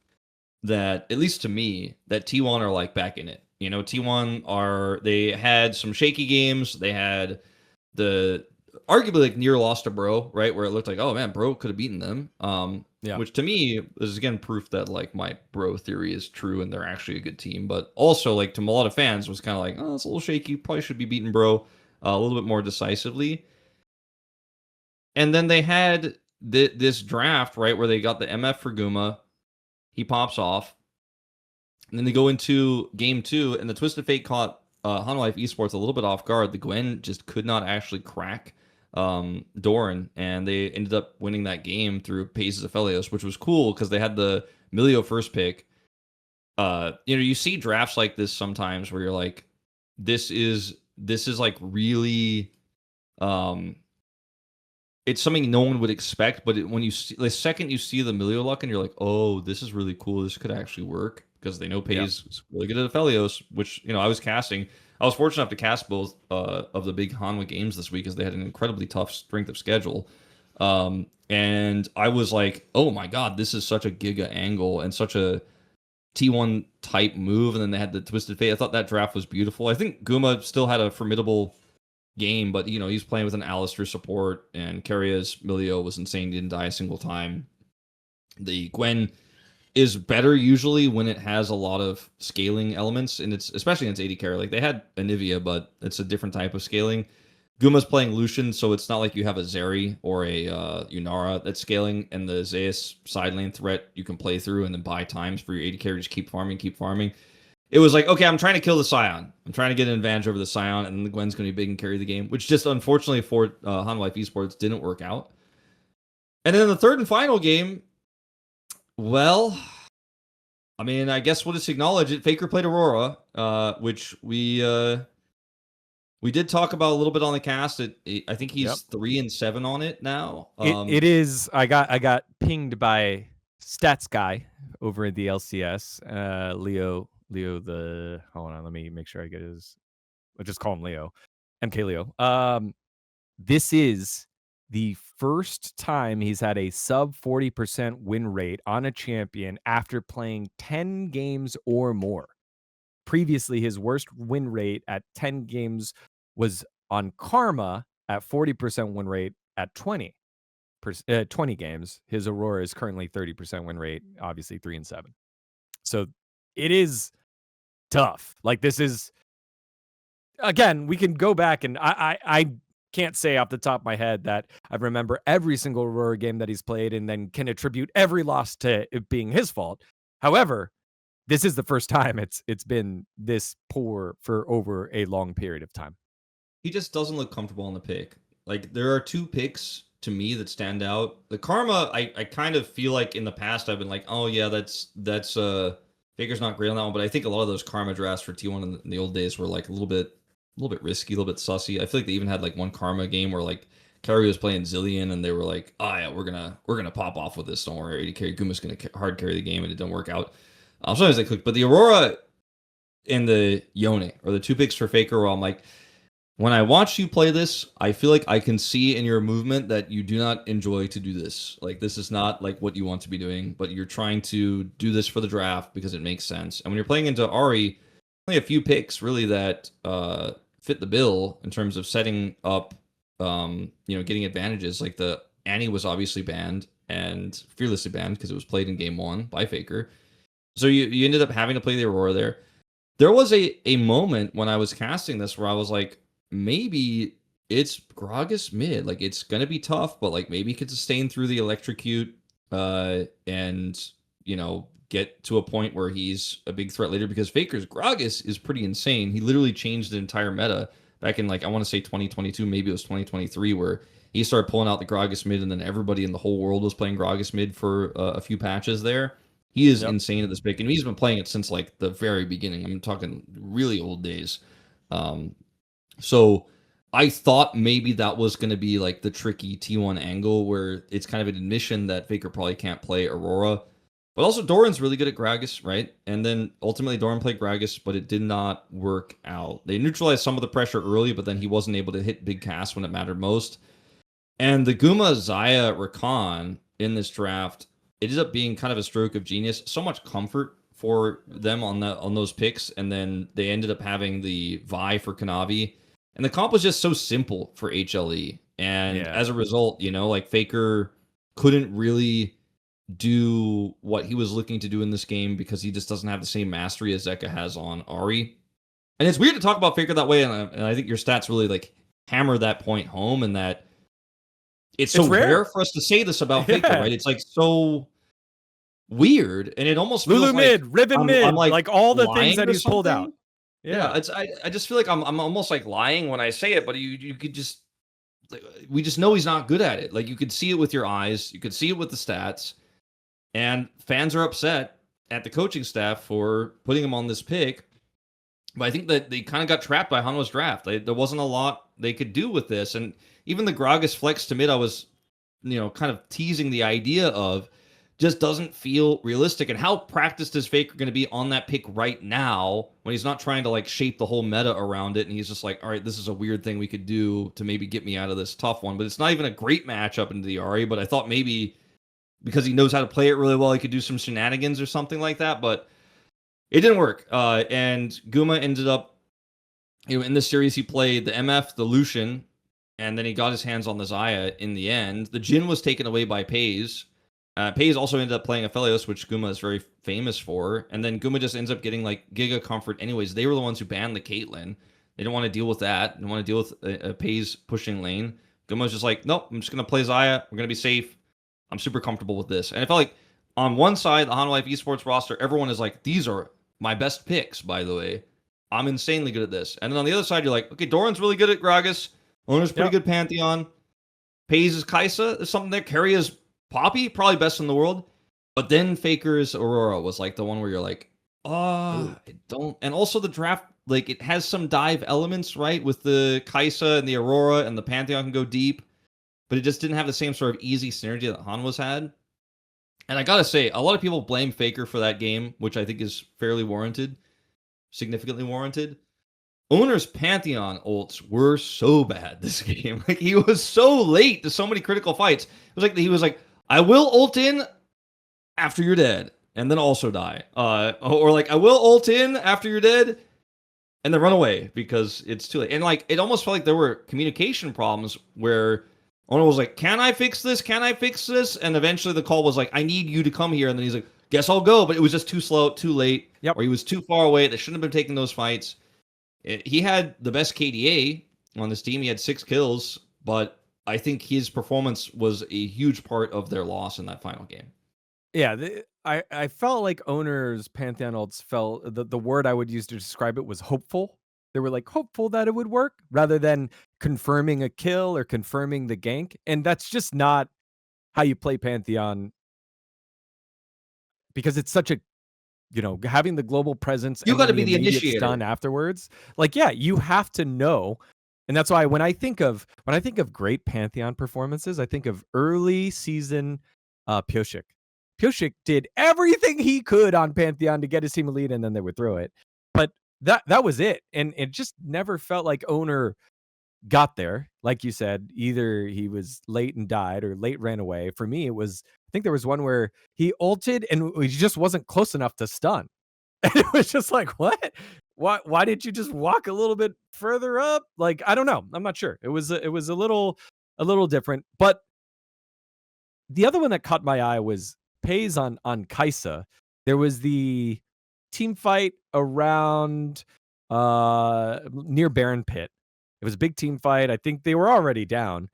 that, at least to me, that T1 are like back in it. T1 they had some shaky games. They had the arguably like near loss to Bro, right? Where it looked like, oh man, Bro could have beaten them. Which to me is again proof that like my Bro theory is true and they're actually a good team. But also like to a lot of fans was kind of like, oh, it's a little shaky. Probably should be beating Bro a little bit more decisively. And then they had this draft, right, where they got the MF for Guma. He pops off. And then they go into game 2, and the Twisted Fate caught Hanwha Life Esports a little bit off guard. The Gwen just could not actually crack Doran, and they ended up winning that game through Paces of Felios, which was cool because they had the Milio first pick. You see drafts like this sometimes where you're like, this is like really, it's something no one would expect. But when you see, the second you see the Milio luck, and you're like, oh, this is really cool. This could actually work because they know Pace is really good at Felios, which I was casting. I was fortunate enough to cast both of the big Hanwha games this week, as they had an incredibly tough strength of schedule. And I was like, oh my god, this is such a giga angle and such a T1 type move. And then they had the Twisted Fate. I thought that draft was beautiful. I think Guma still had a formidable game, but he's playing with an Alistair support, and Carria's Milio was insane. He didn't die a single time. The Gwen is better usually when it has a lot of scaling elements, and it's especially in its AD carry. Like they had Anivia, but it's a different type of scaling. Guma's playing Lucian, so it's not like you have a Zeri or a Yunara that's scaling, and the Zeus side lane threat you can play through and then buy times for your AD carry. Just keep farming. It was like, okay, I'm trying to kill the Scion. I'm trying to get an advantage over the Scion, and the Gwen's going to be big and carry the game, which just unfortunately for Hanwha Life Esports didn't work out. And then the third and final game, well, I guess we'll just acknowledge it. Faker played Aurora, which we did talk about a little bit on the cast. I think he's 3-7 on it now. It is. I got pinged by Stats Guy over at the LCS. Leo. Hold on. Let me make sure I get his. I'll just call him Leo. MK Leo. This is the first time he's had a sub 40% win rate on a champion after playing 10 games or more. Previously, his worst win rate at 10 games was on Karma at 40% win rate at 20 games. His Aurora is currently 30% win rate, obviously 3-7. So it is tough. Like, this is, again, we can go back, and I can't say off the top of my head that I remember every single Aurora game that he's played and then can attribute every loss to it being his fault. However, this is the first time it's been this poor for over a long period of time. He just doesn't look comfortable on the pick. Like, there are two picks to me that stand out. The Karma, I kind of feel like in the past I've been like, oh yeah, that's Faker's not great on that one, but I think a lot of those Karma drafts for T1 in the old days were like a little bit risky, a little bit sussy. I feel like they even had like one Karma game where like Carry was playing Zillion, and they were like, oh yeah, we're gonna pop off with this. Don't worry, AD carry Guma's gonna hard carry the game, and it didn't work out. Sometimes they click, but the Aurora and the Yone are the two picks for Faker where I'm like, when I watch you play this, I feel like I can see in your movement that you do not enjoy to do this. Like, this is not like what you want to be doing, but you're trying to do this for the draft because it makes sense. And when you're playing into Ahri, only a few picks really that fit the bill in terms of setting up, getting advantages. Like the Annie was obviously banned and fearlessly banned because it was played in game 1 by Faker. So you ended up having to play the Aurora there. There was a moment when I was casting this where I was like, maybe it's Gragas mid. Like, it's going to be tough, but like maybe he could sustain through the electrocute and, get to a point where he's a big threat later, because Faker's Gragas is pretty insane. He literally changed the entire meta back in, like, I want to say 2022, maybe it was 2023, where he started pulling out the Gragas mid, and then everybody in the whole world was playing Gragas mid for a few patches there. He is insane at this pick, and he's been playing it since like the very beginning. I'm talking really old days. So I thought maybe that was going to be like the tricky T1 angle where it's kind of an admission that Faker probably can't play Aurora. But also Doran's really good at Gragas, right? And then ultimately Doran played Gragas, but it did not work out. They neutralized some of the pressure early, but then he wasn't able to hit big casts when it mattered most. And the Guma Zaya Rakan in this draft, it ended up being kind of a stroke of genius. So much comfort for them on those picks, and then they ended up having the Vi for Kanavi. And the comp was just so simple for HLE. And as a result, like Faker couldn't really do what he was looking to do in this game because he just doesn't have the same mastery as Zeka has on Ahri. And it's weird to talk about Faker that way, and I think your stats really like hammer that point home, and that it's so rare for us to say this about Faker, right? It's like so weird, and it almost Lulu feels like mid, ribbon I'm mid, like like all the things lying that or he's pulled out. something. Yeah, it's I just feel like I'm almost like lying when I say it, but you could just like, we just know he's not good at it. Like you could see it with your eyes, you could see it with the stats, and fans are upset at the coaching staff for putting him on this pick. But I think that they kind of got trapped by Hanwha's draft. There wasn't a lot they could do with this, and even the Gragas flex to mid, I was, kind of teasing the idea of, just doesn't feel realistic. And how practiced is Faker going to be on that pick right now when he's not trying to like shape the whole meta around it, and he's just like, all right, this is a weird thing we could do to maybe get me out of this tough one. But it's not even a great matchup into the RE. But I thought maybe because he knows how to play it really well, he could do some shenanigans or something like that. But it didn't work. And Guma ended up, in this series, he played the MF, the Lucian, and then he got his hands on the Xayah in the end. The Jhin was taken away by Pays. Pays also ended up playing Aphelios, which Guma is very famous for. And then Guma just ends up getting like Giga Comfort anyways. They were the ones who banned the Caitlyn. They didn't want to deal with that. They didn't want to deal with a Pays pushing lane. Guma was just like, nope, I'm just going to play Xayah. We're going to be safe. I'm super comfortable with this. And I felt like on one side, the Hanwha Life esports roster, everyone is like, these are my best picks, by the way. I'm insanely good at this. And then on the other side, you're like, okay, Doran's really good at Gragas. Owner's pretty good Pantheon. Pays is Kaisa. There's something there. Carry is Poppy, probably best in the world. But then Faker's Aurora was like the one where you're like, I don't. And also the draft, like it has some dive elements, right? With the Kaisa and the Aurora and the Pantheon can go deep. But it just didn't have the same sort of easy synergy that Hanwha's had. And I gotta say, a lot of people blame Faker for that game, which I think is fairly warranted, significantly warranted. Owner's Pantheon ults were so bad this game. Like he was so late to so many critical fights. It was like he was like, I will ult in after you're dead, and then also die. Or like I will ult in after you're dead, and then run away because it's too late. And like it almost felt like there were communication problems where Owner was like, can I fix this? Can I fix this? And eventually the call was like, I need you to come here. And then he's like, guess I'll go. But it was just too slow, too late. Yep. Or he was too far away. They shouldn't have been taking those fights. He had the best KDA on this team. He had 6 kills. But I think his performance was a huge part of their loss in that final game. Yeah, I felt like Owner's Pantheon ults felt, the word I would use to describe it was hopeful. They were like hopeful that it would work rather than confirming a kill or confirming the gank. And that's just not how you play Pantheon, because it's such a, having the global presence You and got to then be the immediate initiator. stun afterwards. Like, yeah, you have to know. And that's why when I think of great Pantheon performances, I think of early season Pioshik. Pioshik did everything he could on Pantheon to get his team a lead, and then they would throw it. But that was it. And it just never felt like Owner got there. Like you said, either he was late and died or late ran away. For me, I think there was one where he ulted and he just wasn't close enough to stun. And it was just like, what? Why did you just walk a little bit further up? Like, I don't know. I'm not sure. It was a little different. But the other one that caught my eye was Pays on Kaisa. There was the team fight around near Baron Pit. It was a big team fight. I think they were already down.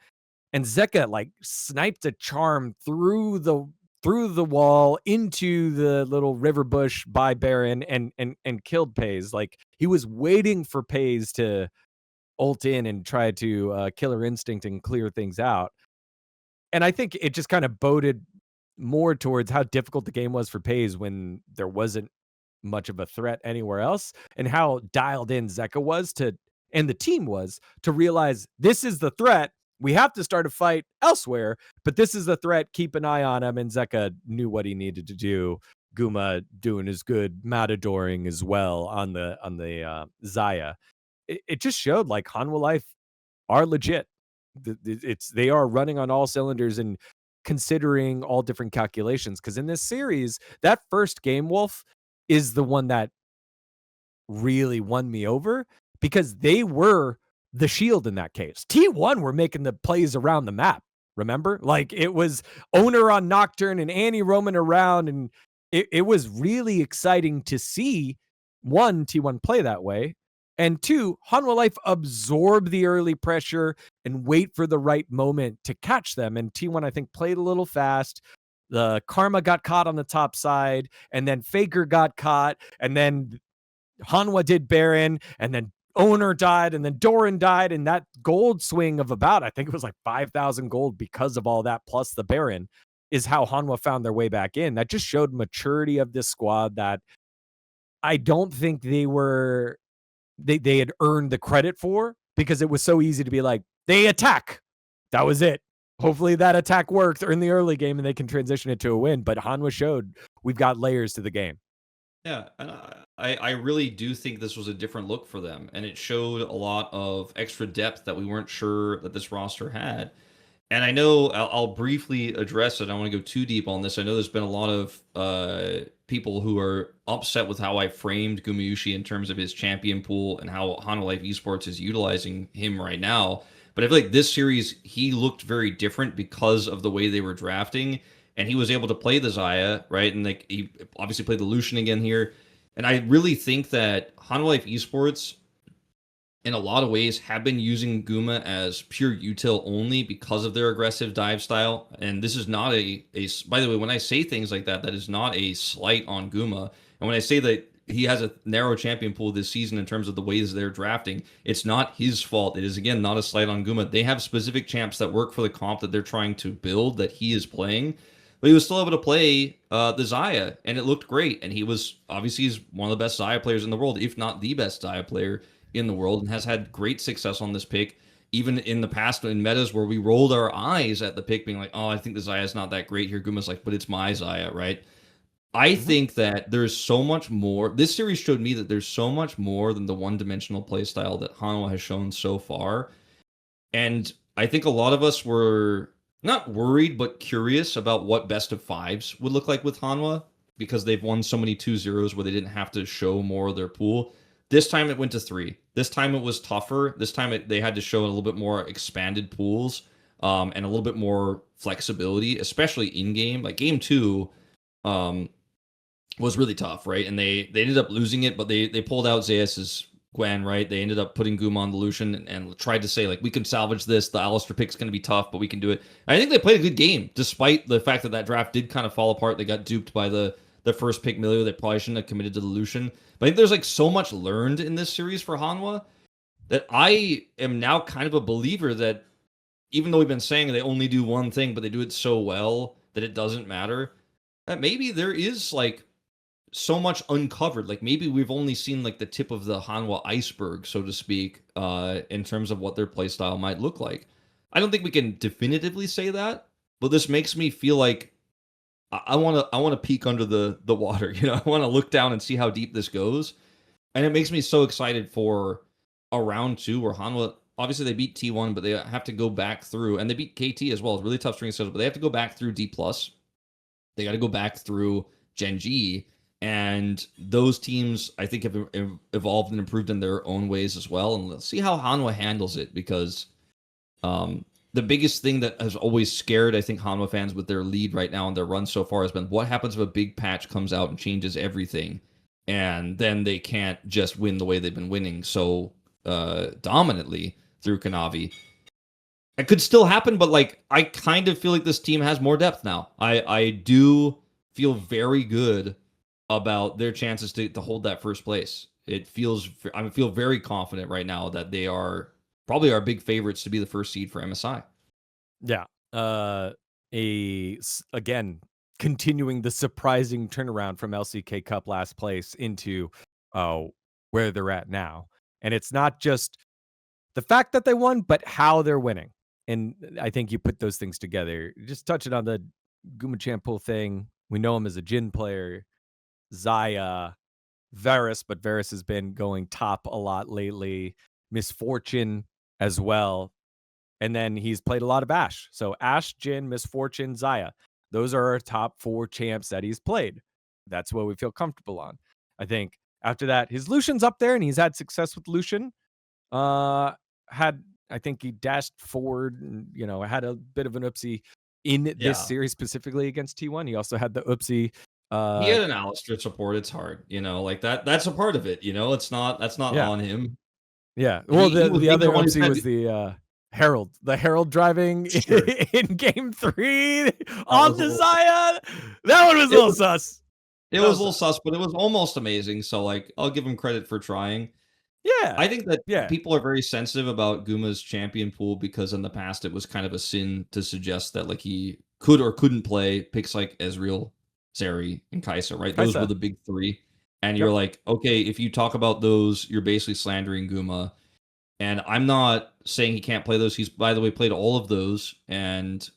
And Zeka like sniped a charm through the wall into the little river bush by Baron and killed Pays. Like he was waiting for Pays to ult in and try to killer instinct and clear things out. And I think it just kind of boded more towards how difficult the game was for Pays when there wasn't much of a threat anywhere else, and how dialed in Zeka was and the team was to realize this is the threat. We have to start a fight elsewhere, but this is the threat. Keep an eye on him. And Zeka knew what he needed to do. Guma doing his good matadoring as well on the Xayah. It just showed like Hanwha Life are legit. They are running on all cylinders and considering all different calculations. Because in this series, that first game, Wolf, is the one that really won me over, because they were the shield in that case. T1 were making the plays around the map. Remember? Like it was Owner on Nocturne and Annie roaming around, and it was really exciting to see, one, T1 play that way, and two, Hanwha Life absorb the early pressure and wait for the right moment to catch them. And T1, I think, played a little fast. the Karma got caught on the top side, and then Faker got caught, and then Hanwha did Baron, and then Owner died, and then Doran died, and that gold swing of about, I think it was like 5,000 gold because of all that, plus the Baron, is how Hanwha found their way back in. That just showed maturity of this squad that I don't think they had earned the credit for, because it was so easy to be like, they attack. That was it. Hopefully that attack worked in the early game and they can transition it to a win. But Hanwha showed we've got layers to the game. Yeah, and I really do think this was a different look for them, and it showed a lot of extra depth that we weren't sure that this roster had. And I know I'll briefly address it. I don't want to go too deep on this. I know there's been a lot of people who are upset with how I framed Gumayusi in terms of his champion pool and how Hanwha Life Esports is utilizing him right now. But I feel like this series, he looked very different because of the way they were drafting, and he was able to play the Xayah, right? And like he obviously played the Lucian again here. And I really think that Hanwha Life Esports, in a lot of ways, have been using Guma as pure util only because of their aggressive dive style. And this is not by the way, when I say things like that, that is not a slight on Guma. And when I say that he has a narrow champion pool this season in terms of the ways they're drafting, it's not his fault. It is, again, not a slight on Guma. They have specific champs that work for the comp that they're trying to build, that he is playing. But he was still able to play the Xayah, and it looked great. And he's one of the best Xayah players in the world, if not the best Xayah player in the world, and has had great success on this pick, even in the past in metas where we rolled our eyes at the pick, being like, oh, I think the Xayah is not that great here. Guma's like, but it's my Xayah, right? I think that there's so much more. This series showed me that there's so much more than the one-dimensional playstyle that Hanwha has shown so far. And I think a lot of us were not worried, but curious about what best of fives would look like with Hanwha, because they've won so many 2-0s where they didn't have to show more of their pool. This time it went to 3. This time it was tougher. This time they had to show a little bit more expanded pools, and a little bit more flexibility, especially in game. Like game 2 was really tough, right? And they ended up losing it, but they pulled out Zeus's Gwen, right? They ended up putting Guma on the Lucian and tried to say, like, we can salvage this. The Alistair pick's going to be tough, but we can do it. And I think they played a good game, despite the fact that that draft did kind of fall apart. They got duped by the first pick Milio. They probably shouldn't have committed to the Lucian. But I think there's like so much learned in this series for Hanwha that I am now kind of a believer that even though we've been saying they only do one thing, but they do it so well that it doesn't matter, that maybe there is like so much uncovered. Like maybe we've only seen like the tip of the Hanwha iceberg, so to speak, in terms of what their playstyle might look like. I don't think we can definitively say that, but this makes me feel like I want to peek under the water. You know, I want to look down and see how deep this goes, and it makes me so excited for a round 2 where Hanwha, obviously they beat T1, but they have to go back through, and they beat KT as well. It's really tough string schedule, but they have to go back through DPlus. They got to go back through Gen.G, and those teams I think have evolved and improved in their own ways as well. And let's see how Hanwha handles it, because the biggest thing that has always scared, I think, Hanwha fans with their lead right now and their run so far has been what happens if a big patch comes out and changes everything, and then they can't just win the way they've been winning so dominantly through Kanavi. It could still happen, but like I kind of feel like this team has more depth now. I do feel very good about their chances to hold that first place. I feel very confident right now that they are probably our big favorites to be the first seed for MSI. Yeah. Again, continuing the surprising turnaround from LCK Cup last place into where they're at now. And it's not just the fact that they won, but how they're winning. And I think you put those things together. Just touching on the Guma Champool thing. We know him as a Jhin player. Xayah, Varus, but Varus has been going top a lot lately. Misfortune as well. And then he's played a lot of Ashe. So Ashe, Jhin, Misfortune, Xayah. Those are our top 4 champs that he's played. That's what we feel comfortable on. I think after that, his Lucian's up there, and he's had success with Lucian. I think he dashed forward and, had a bit of an oopsie in this series specifically against T1. He also had the oopsie. He had an Alistair support. It's hard, like that's a part of it. That's not on him. Yeah. Well, the other oopsie was the the Herald driving Sure. in game 3 on the Xayah. That one was a little sus. It was a little sus, but it was almost amazing. So like, I'll give him credit for trying. Yeah. I think that Yeah. people are very sensitive about Guma's champion pool because in the past it was kind of a sin to suggest that like he could or couldn't play picks like Ezreal, Zeri, and Kai'Sa, right? Those were the big three. And you're like, okay, if you talk about those, you're basically slandering Guma. And I'm not saying he can't play those. He's, by the way, played all of those. And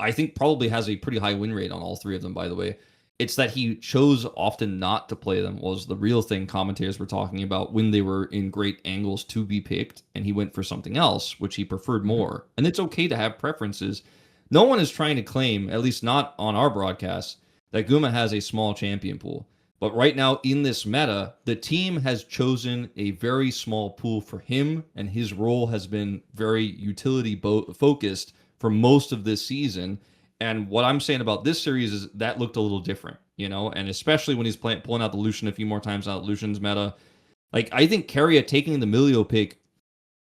I think probably has a pretty high win rate on all three of them, by the way. It's that he chose often not to play them was the real thing commentators were talking about when they were in great angles to be picked. And he went for something else, which he preferred more. And it's okay to have preferences. No one is trying to claim, at least not on our broadcast, that Guma has a small champion pool. But right now in this meta, the team has chosen a very small pool for him, and his role has been very utility focused for most of this season. And what I'm saying about this series is that looked a little different, you know, and especially when he's pulling out the Lucian a few more times out Lucian's meta. Like, I think Keria taking the Milio pick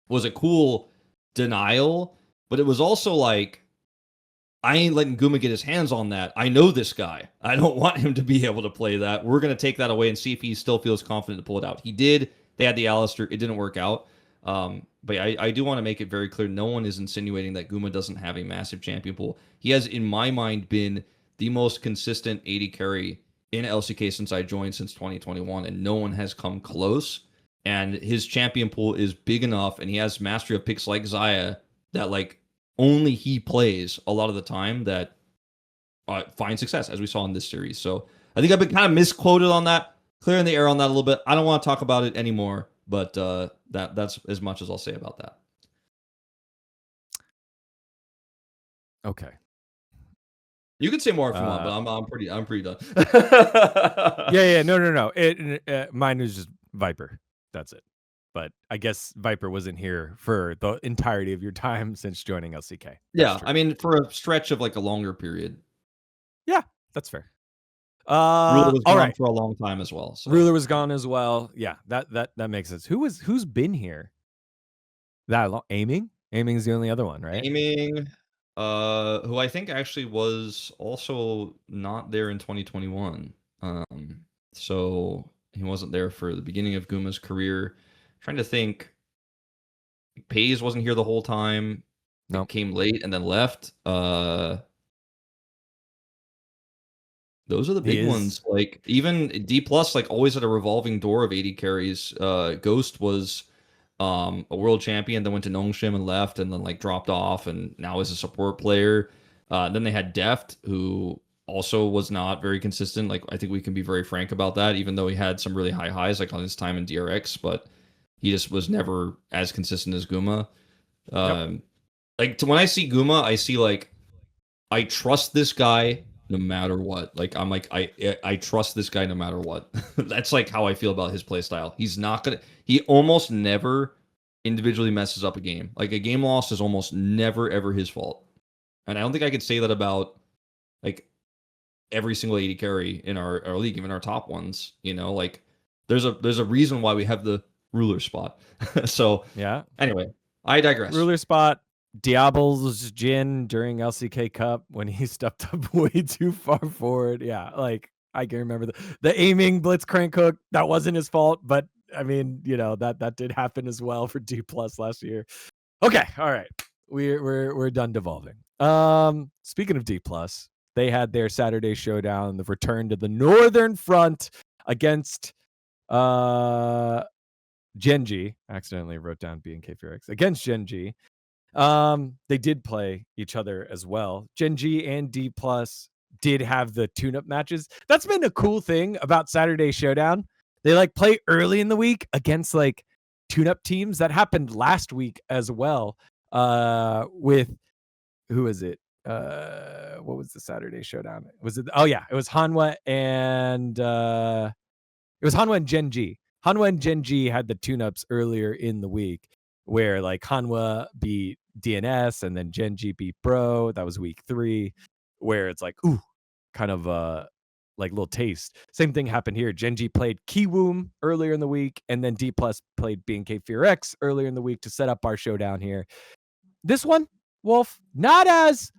was a cool denial, but it was also like, I ain't letting Guma get his hands on that. I know this guy. I don't want him to be able to play that. We're going to take that away and see if he still feels confident to pull it out. He did. They had the Alistair. It didn't work out. But I do want to make it very clear. No one is insinuating that Guma doesn't have a massive champion pool. He has, in my mind, been the most consistent AD carry in LCK since I joined since 2021, and no one has come close. And his champion pool is big enough, and he has mastery of picks like Xayah that, like, only he plays a lot of the time that find success, as we saw in this series. So I think I've been kind of misquoted on that, clearing the air on that a little bit. I don't want to talk about it anymore, but that's as much as I'll say about that. Okay. You can say more if you want, but I'm pretty done. Yeah. No. Mine was just Viper. That's it. But I guess Viper wasn't here for the entirety of your time since joining LCK. Yeah, I mean, for a stretch of like a longer period. Yeah, that's fair. Ruler was all gone right. for a long time as well. So. Ruler was gone as well. Yeah, that makes sense. Who's been here that long? Aiming? Aiming's the only other one, right? Aiming, who I think actually was also not there in 2021. So he wasn't there for the beginning of Guma's career. Trying to think. Pays wasn't here the whole time. No, Came late and then left. Those are the big ones. Like even DPlus, like always at a revolving door of 80 carries. Ghost was a world champion, then went to Nongshim and left, and then like dropped off, and now is a support player. Then they had Deft, who also was not very consistent. Like I think we can be very frank about that, even though he had some really high highs, like on his time in DRX, but he just was never as consistent as Guma. Like when I see Guma, I see like I trust this guy no matter what. Like I'm like I trust this guy no matter what. That's like how I feel about his playstyle. He's not gonna. He almost never individually messes up a game. Like a game loss is almost never ever his fault. And I don't think I could say that about like every single AD carry in our league, even our top ones. You know, like there's a reason why we have the ruler spot. So yeah. Anyway, I digress. Ruler spot. Diable's Jin during LCK Cup when he stepped up way too far forward. Yeah, like I can remember the aiming blitz crank hook. That wasn't his fault, but I mean, you know, that did happen as well for DPlus last year. Okay, all right. We're done devolving. Speaking of DPlus, they had their Saturday showdown, the return to the Northern Front against Gen.G. Accidentally wrote down BNK FearX against Gen.G. They did play each other as well. Gen.G and DPlus did have the tune-up matches. That's been a cool thing about Saturday Showdown. They like play early in the week against like tune-up teams. That happened last week as well. With who is it? What was the Saturday Showdown? Was it? Oh yeah, it was Hanwha and Gen.G. Hanwha and Gen.G had the tune-ups earlier in the week, where like Hanwha beat DNS and then Gen.G beat Bro. That was week 3, where it's like, ooh, kind of like little taste. Same thing happened here. Gen.G played Kiwoom earlier in the week, and then DPlus played BNK FearX earlier in the week to set up our showdown here. This one, Wolf, not as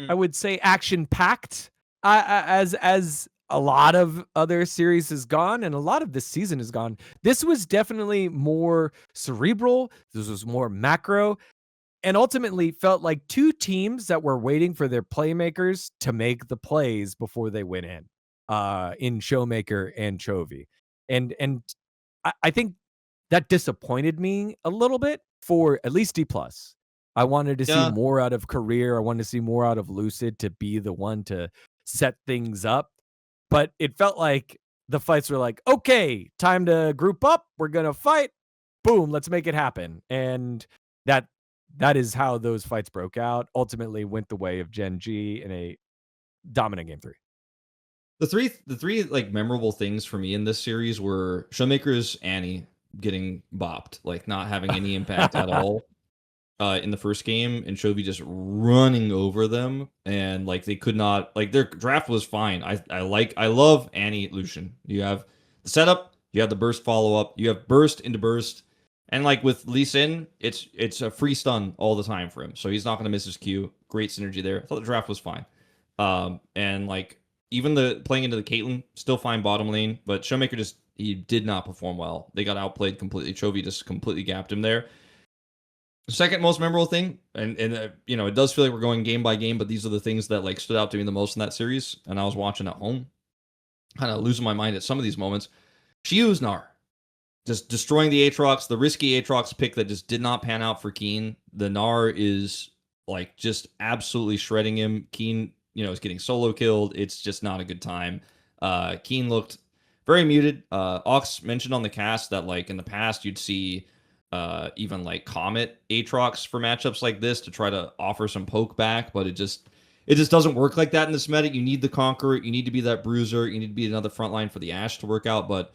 I would say action packed as a lot of other series has gone and a lot of this season has gone. This was definitely more cerebral. This was more macro and ultimately felt like two teams that were waiting for their playmakers to make the plays before they went in Showmaker and Chovy. And I think that disappointed me a little bit for at least DPlus. I wanted to see Yeah. more out of Career. I wanted to see more out of Lucid to be the one to set things up. But it felt like the fights were like, okay, time to group up. We're gonna fight. Boom, let's make it happen. And that is how those fights broke out. Ultimately went the way of Gen.G in a dominant game 3. The three like memorable things for me in this series were Showmaker's Annie getting bopped, like not having any impact at all in the first game, and Chovy just running over them, and like they could not, like their draft was fine. I love Annie Lucian. You have the setup, you have the burst follow up, you have burst into burst, and like with Lee Sin, it's a free stun all the time for him, so he's not going to miss his Q. Great synergy there. I thought the draft was fine, and like even the playing into the Caitlyn, still fine bottom lane, but Showmaker just he did not perform well. They got outplayed completely. Chovy just completely gapped him there. Second most memorable thing, and you know, it does feel like we're going game by game, but these are the things that like stood out to me the most in that series. And I was watching at home, kind of losing my mind at some of these moments. Shiu's Gnar, just destroying the Aatrox, the risky Aatrox pick that just did not pan out for Keen. The Gnar is like just absolutely shredding him. Keen, you know, is getting solo killed. It's just not a good time. Keen looked very muted. Ox mentioned on the cast that like in the past you'd see even like Comet Aatrox for matchups like this to try to offer some poke back, but it just doesn't work like that in this meta. You need the Conqueror, you need to be that bruiser, you need to be another frontline for the Ashe to work out. But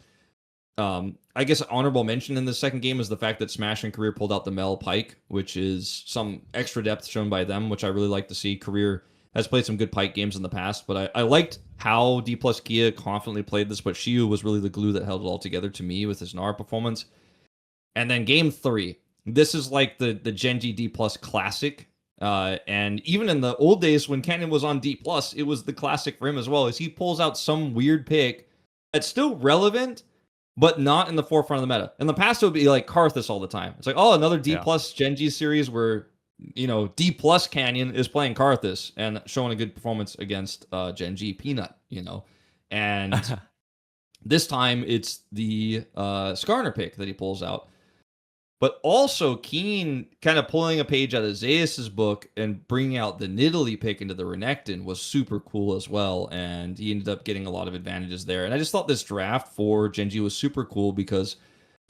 I guess honorable mention in the second game is the fact that Smash and Career pulled out the Mel Pike, which is some extra depth shown by them, which I really like to see. Career has played some good Pike games in the past, but I liked how DPlus Kia confidently played this, but Shiu was really the glue that held it all together to me with his Gnar performance. And then game 3, this is like the Gen.G DPlus classic. And even in the old days when Canyon was on DPlus, it was the classic for him as well, as he pulls out some weird pick that's still relevant, but not in the forefront of the meta. In the past, it would be like Karthus all the time. It's like, oh, another DPlus Gen.G series where, you know, DPlus Canyon is playing Karthus and showing a good performance against Gen.G Peanut, you know. And this time it's the Skarner pick that he pulls out. But also Keen kind of pulling a page out of Zeus's book and bringing out the Nidalee pick into the Renekton was super cool as well. And he ended up getting a lot of advantages there. And I just thought this draft for Gen.G was super cool because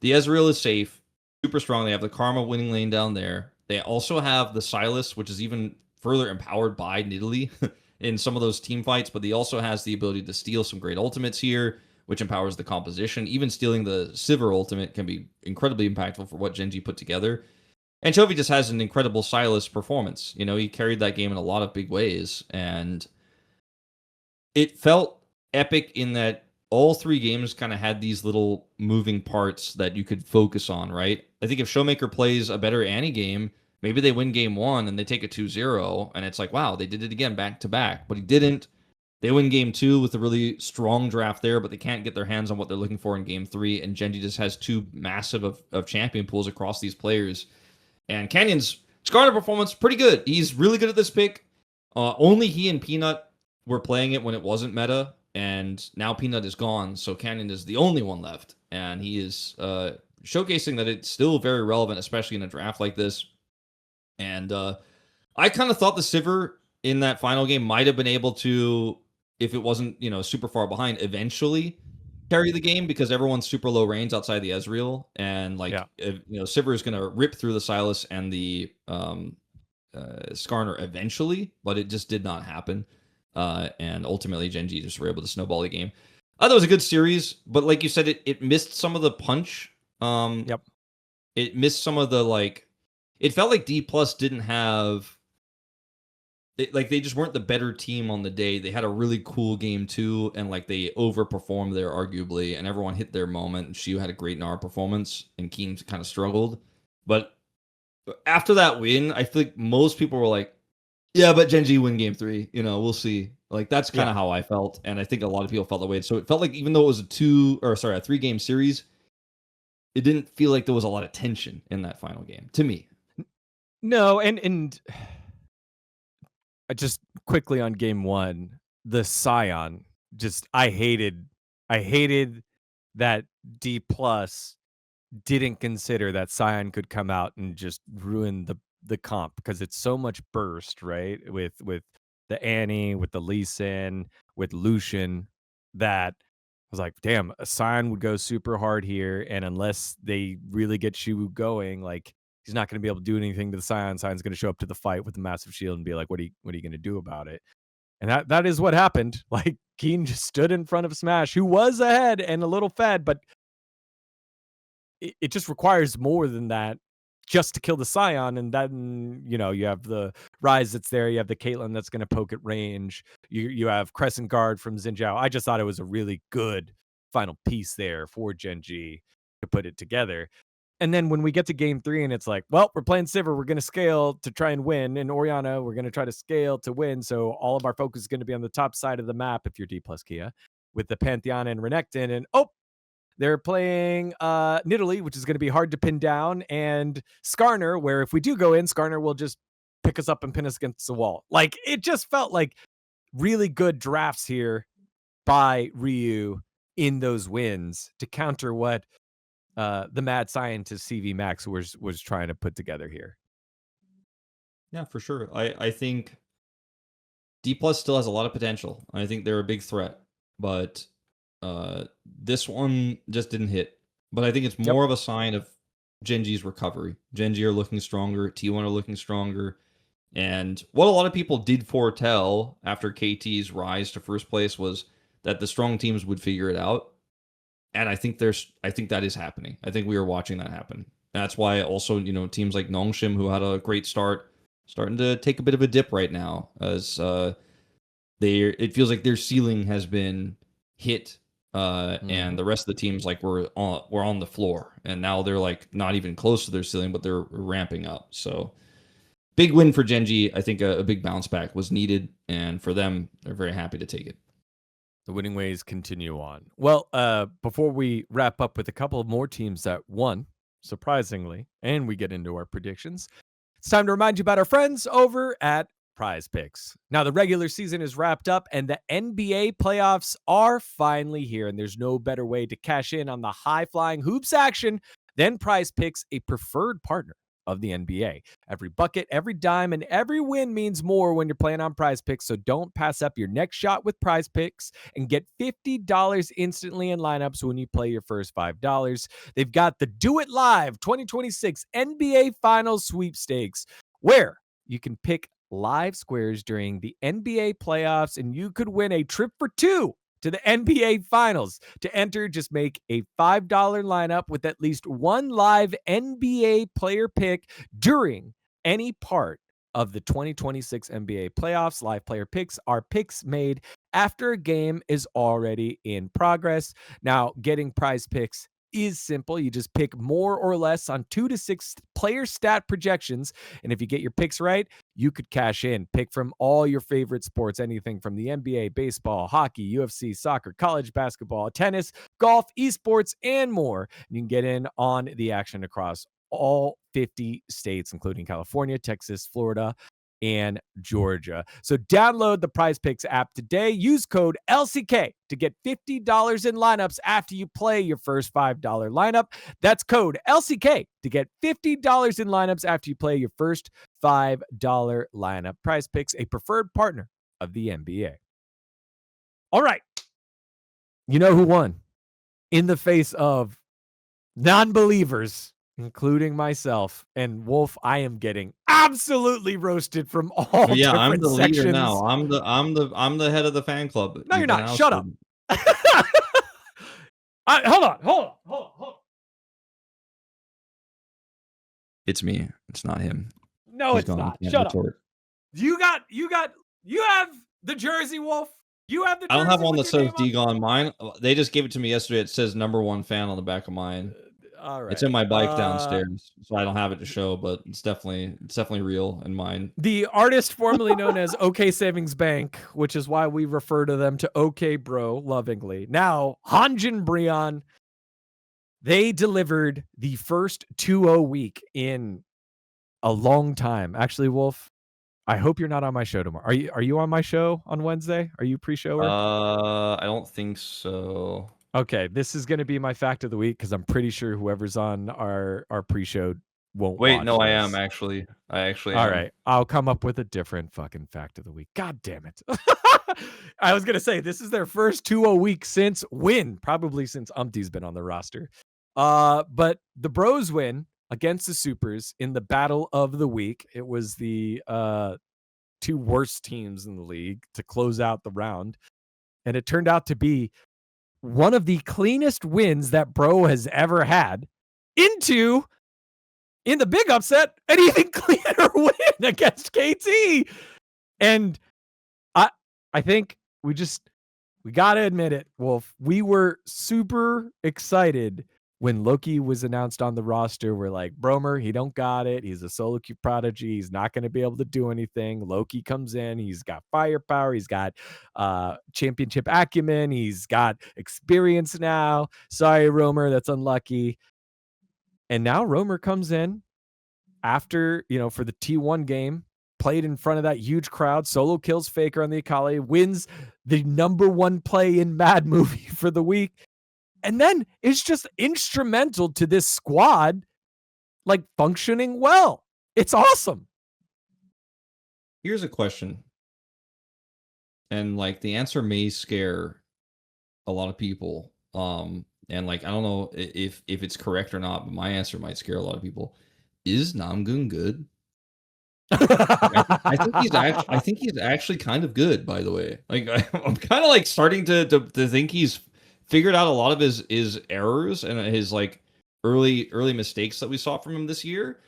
the Ezreal is safe, super strong. They have the Karma winning lane down there. They also have the Sylas, which is even further empowered by Nidalee in some of those team fights. But he also has the ability to steal some great ultimates here, which empowers the composition. Even stealing the Sivir ultimate can be incredibly impactful for what Gen.G put together. And Chovy just has an incredible Sylas performance. You know, he carried that game in a lot of big ways. And it felt epic in that all 3 games kind of had these little moving parts that you could focus on, right? I think if Showmaker plays a better Annie game, maybe they win game 1 and they take a 2-0, and it's like, wow, they did it again back to back. But he didn't. They win game 2 with a really strong draft there, but they can't get their hands on what they're looking for in game 3. And Gen.G just has 2 massive of champion pools across these players. And Canyon's Skarner performance, pretty good. He's really good at this pick. Only he and Peanut were playing it when it wasn't meta, and now Peanut is gone, so Canyon is the only one left. And he is showcasing that it's still very relevant, especially in a draft like this. And I kind of thought the Sivir in that final game might have been able to, if it wasn't, you know, super far behind, eventually carry the game because everyone's super low range outside the Ezreal. And like, if, you know, Sivir is going to rip through the Sylas and the Skarner eventually, but it just did not happen. And ultimately Gen.G just were able to snowball the game. I thought it was a good series, but like you said, it missed some of the punch. It missed some of the, like, it felt like DPlus didn't have, like they just weren't the better team on the day. They had a really cool game 2, and like they overperformed there arguably, and everyone hit their moment. And Shiu had a great Gnar performance, and Keen kind of struggled. But after that win, I feel like most people were like, yeah, but Gen.G win game 3. You know, we'll see. Like, that's kind of how I felt. And I think a lot of people felt that way. So it felt like even though it was a 3-game series, it didn't feel like there was a lot of tension in that final game to me. No, and just quickly on game 1, the Scion, just I hated that DPlus didn't consider that Scion could come out and just ruin the comp because it's so much burst, right? With the Annie, with the Lee Sin, with Lucian, that I was like, damn, a Scion would go super hard here, and unless they really get Shu going, like he's not going to be able to do anything to the Scion. Scion's going to show up to the fight with a massive shield and be like, what are you going to do about it? And that is what happened. Like Keen just stood in front of Smash, who was ahead and a little fed, but it just requires more than that just to kill the Scion. And then, you have the Rise that's there. You have the Caitlyn that's going to poke at range. You have Crescent Guard from Xin Zhao. I just thought it was a really good final piece there for Gen.G to put it together. And then when we get to game 3 and it's like, well, we're playing Sivir, we're going to scale to try and win. And Orianna, we're going to try to scale to win. So all of our focus is going to be on the top side of the map if you're DPlus Kia with the Pantheon and Renekton. And they're playing Nidalee, which is going to be hard to pin down, and Skarner, where if we do go in, Skarner will just pick us up and pin us against the wall. Like, it just felt like really good drafts here by Ryu in those wins to counter what the mad scientist CV Max was trying to put together here. Yeah, for sure. I think DPlus still has a lot of potential. I think they're a big threat, but this one just didn't hit. But I think it's more of a sign of Gen.G's recovery. Gen.G are looking stronger, T1 are looking stronger, and what a lot of people did foretell after KT's rise to first place was that the strong teams would figure it out. And I think that is happening. I think we are watching that happen. That's why also, teams like Nongshim, who had a great start, starting to take a bit of a dip right now, as it feels like their ceiling has been hit, and the rest of the teams like were on the floor, and now they're like not even close to their ceiling, but they're ramping up. So big win for Gen.G. I think a big bounce back was needed, and for them, they're very happy to take it. The winning ways continue on. Well, before we wrap up with a couple of more teams that won, surprisingly, and we get into our predictions, it's time to remind you about our friends over at Prize Picks. Now, the regular season is wrapped up and the NBA playoffs are finally here, and there's no better way to cash in on the high-flying hoops action than Prize Picks, a preferred partner of the NBA. Every bucket, every dime, and every win means more when you're playing on Prize Picks, so don't pass up your next shot with Prize Picks and get $50 instantly in lineups when you play your first $5. They've got the Do It Live 2026 NBA Finals Sweepstakes, where you can pick live squares during the NBA playoffs, and you could win a trip for 2 to the NBA Finals. To enter, just make a $5 lineup with at least one live NBA player pick during any part of the 2026 NBA playoffs. Live player picks are picks made after a game is already in progress. Now, getting Prize Picks is simple. You just pick more or less on 2 to 6 player stat projections. And if you get your picks right, you could cash in. Pick from all your favorite sports, anything from the NBA, baseball, hockey, UFC, soccer, college basketball, tennis, golf, esports, and more. And you can get in on the action across all 50 states, including California, Texas, Florida, and Georgia. So download the Prize Picks app today. Use code LCK to get $50 in lineups after you play your first $5 lineup. That's code LCK to get $50 in lineups after you play your first $5 lineup. Prize Picks, a preferred partner of the NBA. All right. You know who won? In the face of non-believers, including myself and Wolf, I am getting absolutely roasted from all different I'm the sections. leader now. I'm the head of the fan club. No, you're not. Shut up. Hold on. It's me. It's not him. No, it's not. Shut up. You have the jersey, Wolf. You have the jersey. I don't have one that says dGon. Mine, they just gave it to me yesterday. It says #1 fan on the back of mine. All right. It's in my bike downstairs, so I don't have it to show, but it's definitely real in mine. The artist formerly known as OK Savings Bank, which is why we refer to them to OK Bro lovingly. Now, Hanjin Brion, they delivered the first 2-0 week in a long time. Actually, Wolf, I hope you're not on my show tomorrow. Are you on my show on Wednesday? Are you pre-shower? I don't think so. Okay, this is going to be my fact of the week because I'm pretty sure whoever's on our pre-show won't Wait, watch no, I this. am actually. I actually All am. right, I'll come up with a different fucking fact of the week. God damn it. I was going to say this is their first 2-0 week since probably since Umpty's been on the roster. But the Bros win against the Supers in the battle of the week. It was the two worst teams in the league to close out the round. And it turned out to be one of the cleanest wins that Bro has ever had in the big upset, an even cleaner win against KT. And I think we got to admit it, Wolf. We were super excited when Loki was announced on the roster. We're like, Bromer, he don't got it. He's a solo queue prodigy. He's not going to be able to do anything. Loki comes in. He's got firepower. He's got championship acumen. He's got experience now. Sorry, Romer, that's unlucky. And now Romer comes in after, for the T1 game, played in front of that huge crowd, solo kills Faker on the Akali, wins the #1 play in Mad Movie for the week. And then it's just instrumental to this squad, like, functioning well. It's awesome. Here's a question. And like the answer may scare a lot of people. And like I don't know if it's correct or not, but my answer might scare a lot of people. Is Namgun good? I think he's actually kind of good, by the way. Like I'm kind of like starting to think he's figured out a lot of his errors and his like early mistakes that we saw from him this year.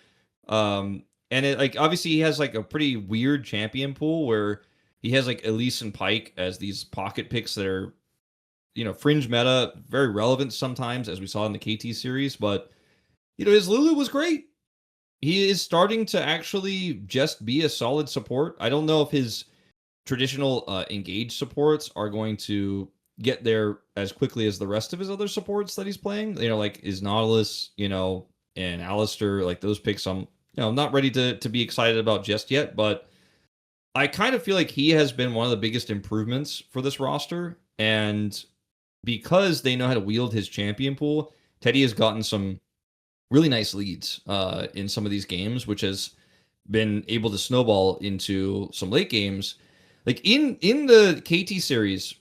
And it like obviously he has like a pretty weird champion pool where he has like Elise and Pike as these pocket picks that are, fringe meta, very relevant sometimes, as we saw in the KT series. But his Lulu was great. He is starting to actually just be a solid support. I don't know if his traditional engage supports are going to get there as quickly as the rest of his other supports that he's playing. Like his Nautilus, and Alistair, like those picks I'm not ready to be excited about just yet, but I kind of feel like he has been one of the biggest improvements for this roster. And because they know how to wield his champion pool, Teddy has gotten some really nice leads in some of these games, which has been able to snowball into some late games. Like in the KT series,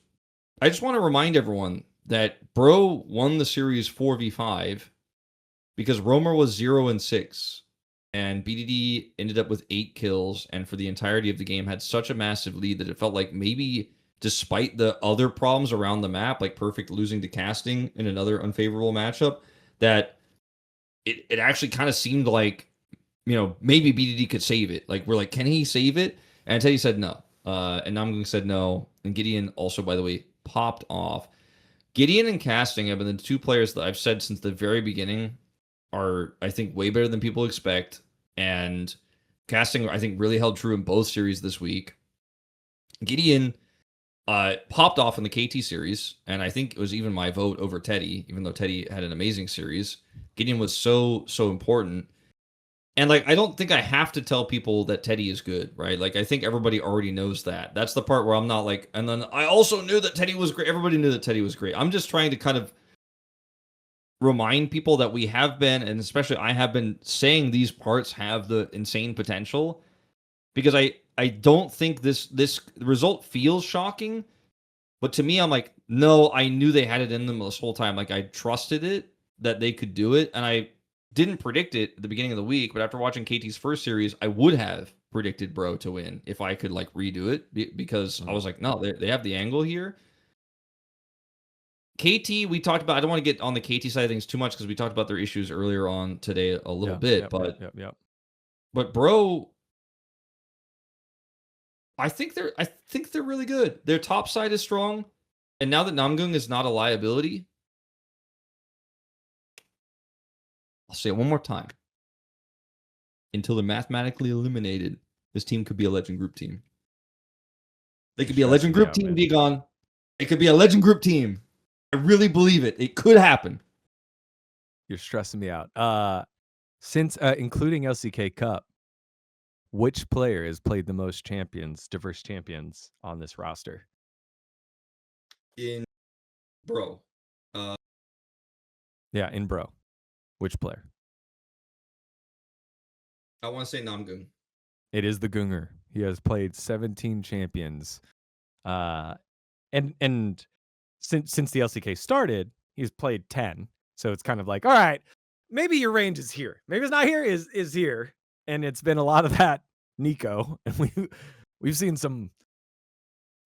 I just want to remind everyone that Bro won the series 4v5 because Romer was 0-6 and BDD ended up with 8 kills, and for the entirety of the game had such a massive lead that it felt like maybe despite the other problems around the map, like Perfect losing to casting in another unfavorable matchup, that it actually kind of seemed like, maybe BDD could save it. Like, we're like, can he save it? And Teddy said no. And Namgung said no. And Gideon also, by the way, popped off. Gideon and Casting have been the two players that I've said since the very beginning are, I think, way better than people expect. And Casting, I think, really held true in both series this week. Gideon popped off in the KT series, and I think it was even my vote over Teddy, even though Teddy had an amazing series. Gideon was so important. And like, I don't think I have to tell people that Teddy is good, right? Like, I think everybody already knows that. That's the part where I'm not like, and then I also knew that Teddy was great. Everybody knew that Teddy was great. I'm just trying to kind of remind people that we have been, and especially I have been saying these parts have the insane potential, because I don't think this result feels shocking, but to me, I'm like, no, I knew they had it in them this whole time. Like, I trusted it, that they could do it, and I didn't predict it at the beginning of the week, but after watching KT's first series, I would have predicted Bro to win if I could like redo it, because I was like, no, they have the angle here. KT, we talked about, I don't want to get on the KT side of things too much because we talked about their issues earlier on today a little bit, but Bro, I think they're really good. Their top side is strong, and now that Namgung is not a liability, I'll say it one more time. Until they're mathematically eliminated, this team could be a Legend Group team. They could be a Legend Group team, dGon. It could be a Legend Group team. I really believe it. It could happen. You're stressing me out. Since including LCK Cup, which player has played the most diverse champions on this roster? In Bro. Yeah, in Bro. Which player? I want to say Namgung. It is the Gunger. He has played 17 champions. And since the LCK started, he's played 10. So it's kind of like, all right, maybe your range is here. Maybe it's not here, is here. And it's been a lot of that Nico. And we've seen some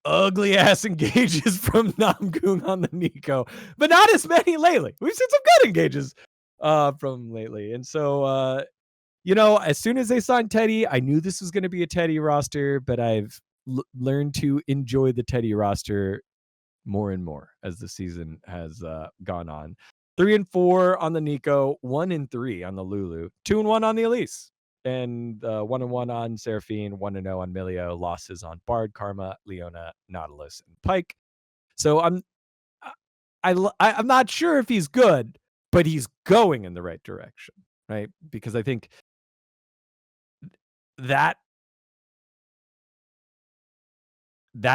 ugly ass engages from Namgung on the Nico, but not as many lately. We've seen some good engages from lately. And so as soon as they signed Teddy, I knew this was going to be a Teddy roster, but I've learned to enjoy the Teddy roster more and more as the season has gone on. 3-4 on the Nico, 1-3 on the Lulu, 2-1 on the Elise, and 1-1 on Seraphine, 1-0 on Milio, losses on Bard, Karma, Leona, Nautilus, and Pike. So I'm not sure if he's good, but he's going in the right direction, right? Because I think that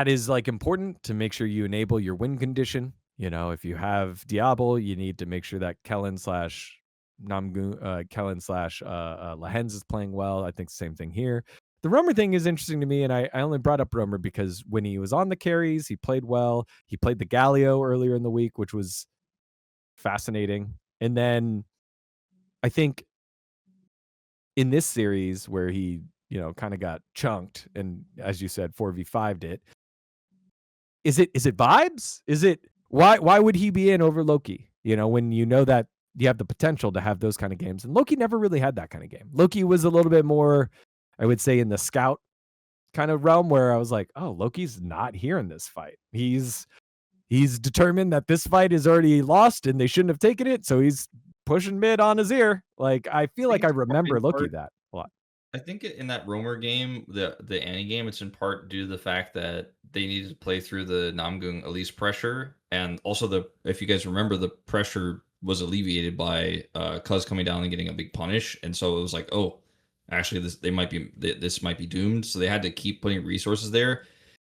is like important to make sure you enable your win condition. If you have Diable, you need to make sure that Kellin slash Lahens is playing well. I think the same thing here. The Roamer thing is interesting to me, and I only brought up Roamer because when he was on the carries, he played well. He played the Galio earlier in the week, which was fascinating. And then I think in this series where he kind of got chunked and, as you said, 4v5'd it. Is it vibes? Is it why would he be in over Loki? When you know that you have the potential to have those kind of games. And Loki never really had that kind of game. Loki was a little bit more, I would say, in the scout kind of realm where I was like, oh, Loki's not here in this fight. He's determined that this fight is already lost and they shouldn't have taken it, so he's pushing mid on his ear. Like, I feel like I remember Loki that a lot. I think in that Roamer game, the Annie game, it's in part due to the fact that they needed to play through the Namgung Elise pressure, and also if you guys remember, the pressure was alleviated by Cuz coming down and getting a big punish, and so it was like, oh, actually this might be doomed, so they had to keep putting resources there.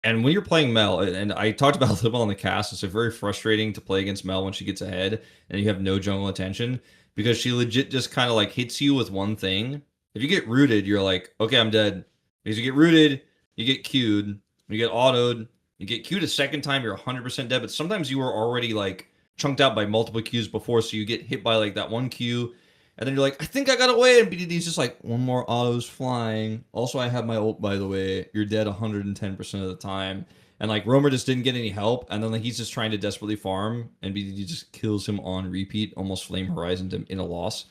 And when you're playing Mel, and I talked about Libel on the cast, it's very frustrating to play against Mel when she gets ahead and you have no jungle attention, because she legit just kind of like hits you with one thing. If you get rooted, you're like, okay, I'm dead. Because you get rooted, you get queued, you get autoed, you get queued a second time, you're 100% dead. But sometimes you were already like chunked out by multiple queues before, so you get hit by like that one queue, and then you're like, I think I got away, and BDD's just like, one more auto's flying. Also, I have my ult, by the way. You're dead 110% of the time. And like Roamer just didn't get any help, and then like he's just trying to desperately farm, and BDD just kills him on repeat, almost Flame Horizon in a loss.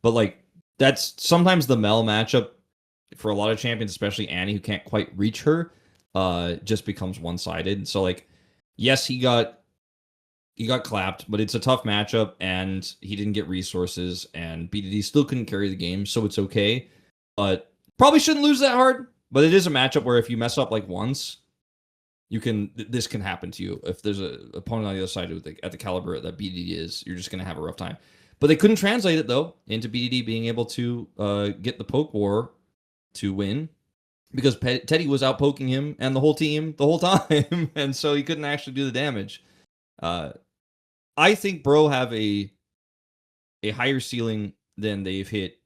But like, that's sometimes the Mel matchup for a lot of champions, especially Annie, who can't quite reach her, just becomes one-sided. So like, yes, he got clapped, but it's a tough matchup, and he didn't get resources, and BDD still couldn't carry the game, so it's okay. But probably shouldn't lose that hard. But it is a matchup where if you mess up like once, this can happen to you. If there's an opponent on the other side at the caliber that BDD is, you're just gonna have a rough time. But they couldn't translate it though into BDD being able to get the poke war to win, because Teddy was out poking him and the whole team the whole time, and so he couldn't actually do the damage. I think Bro have a higher ceiling than they've hit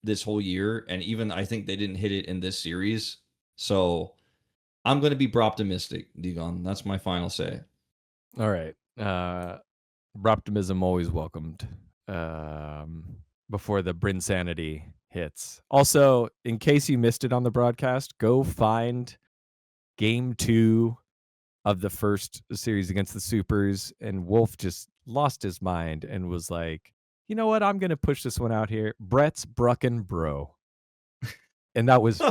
this whole year, and even I think they didn't hit it in this series. So I'm going to be optimistic, dGon. That's my final say. All right. Optimism always welcomed before the Brinsanity hits. Also, in case you missed it on the broadcast, go find Game 2 of the first series against the Supers, and Wolf just lost his mind and was like, you know what, I'm going to push this one out here. Brett's Brucken Bro. And that was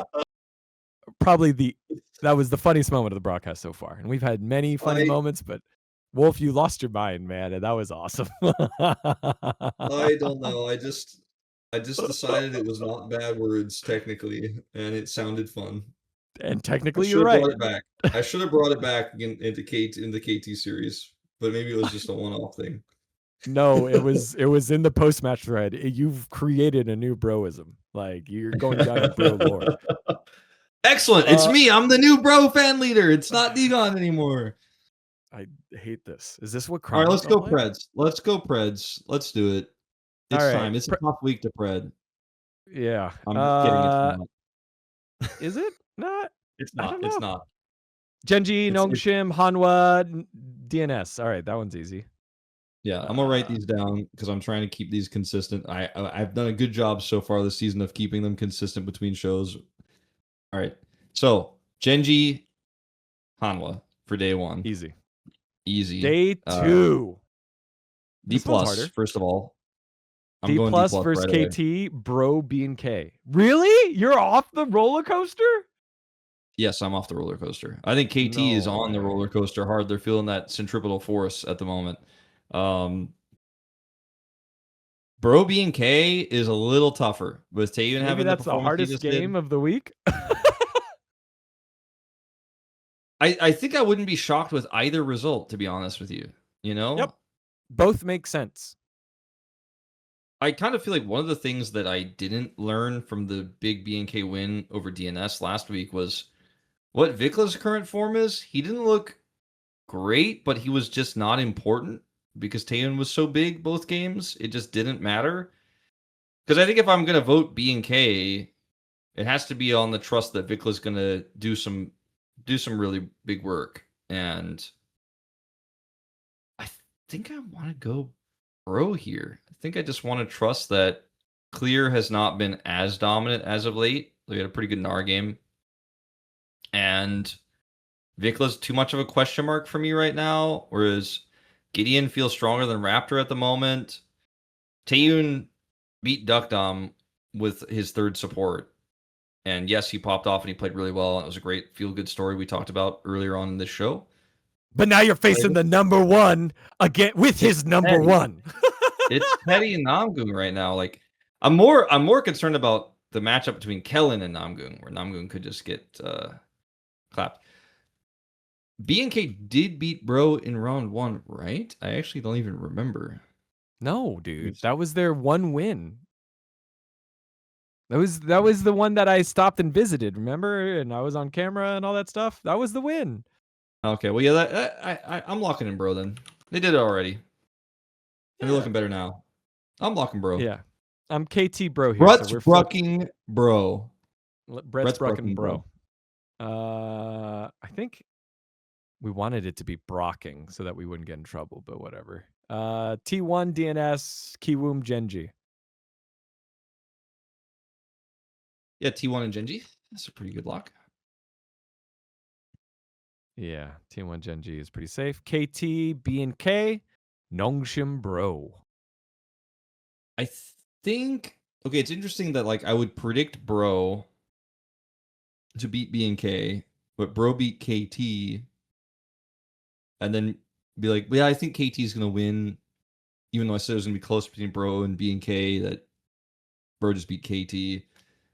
probably the funniest moment of the broadcast so far. And we've had many funny moments, but Wolf, you lost your mind, man, and that was awesome. I don't know. I just decided it was not bad words technically, and it sounded fun. And I technically, should you're have right. brought it back. I should have brought it back into KT series, but maybe it was just a one-off thing. No, it was in the post match thread. You've created a new broism. Like you're going down in bro lore. Excellent. It's me. I'm the new bro fan leader. It's not dGon anymore. I hate this. Is this what All right, Chronos let's go don't like? Preds. Let's go Preds. Let's do it. It's All right. time. It's a tough week to Pred. Yeah. I'm just kidding. It's not. Is it not? It's I not. don't know. It's not. Gen.G, Nongshim, Hanwha, DNS. All right, that one's easy. Yeah, I'm gonna write these down because I'm trying to keep these consistent. I've done a good job so far this season of keeping them consistent between shows. All right, so Gen.G, Hanwha for day one. Easy. Easy. Day two. DPlus, first of all. I'm DPlus going DPlus versus right KT, away. bro BNK. Really? You're off the roller coaster? Yes, I'm off the roller coaster. I think KT is on the roller coaster hard. They're feeling that centripetal force at the moment. Bro BNK is a little tougher with Taeyun having that's the the hardest game of the week. I think I wouldn't be shocked with either result, to be honest with you. You know? Yep. Both make sense. I kind of feel like one of the things that I didn't learn from the big BNK win over DNS last week was what Vicla's current form is. He didn't look great, but he was just not important because Taeyun was so big both games. It just didn't matter. Because I think if I'm going to vote BNK, it has to be on the trust that Vicla's going to do some really big work. And I think I want to go Bro here. I think I just want to trust that Clear has not been as dominant as of late. They had a pretty good Gnar game. And Vicla's too much of a question mark for me right now, whereas Gideon feels stronger than Raptor at the moment. Taeyun beat Deokdam with his third support. And yes, he popped off and he played really well. It was a great feel-good story we talked about earlier on in this show. But now you're facing the number one again with his number one. It's Petty and Namgoong right now. Like I'm more concerned about the matchup between Kellin and Namgoong, where Namgoong could just get clapped. BNK did beat Bro in round 1, right? I actually don't even remember. No, dude. That was their one win. That was the one that I stopped and visited, remember? And I was on camera and all that stuff. That was the win. Okay, well, yeah, I'm locking in Bro then. They did it already. And they're looking better now. I'm locking Bro. Yeah. I'm KT Bro here. Brett's Brucking Bro. Brett's Brucking Bro. I think we wanted it to be Brocking so that we wouldn't get in trouble, but whatever. T1 DNS Kiwoom Gen.G. Yeah, T1 and Gen.G. That's a pretty good lock. Yeah, T1 Gen.G is pretty safe. KT BNK Nongshim Bro. I think okay, it's interesting that like I would predict Bro to beat BNK, but Bro beat KT, and then be like, yeah, I think KT is gonna win, even though I said it was gonna be close between Bro and BNK. That Bro just beat KT.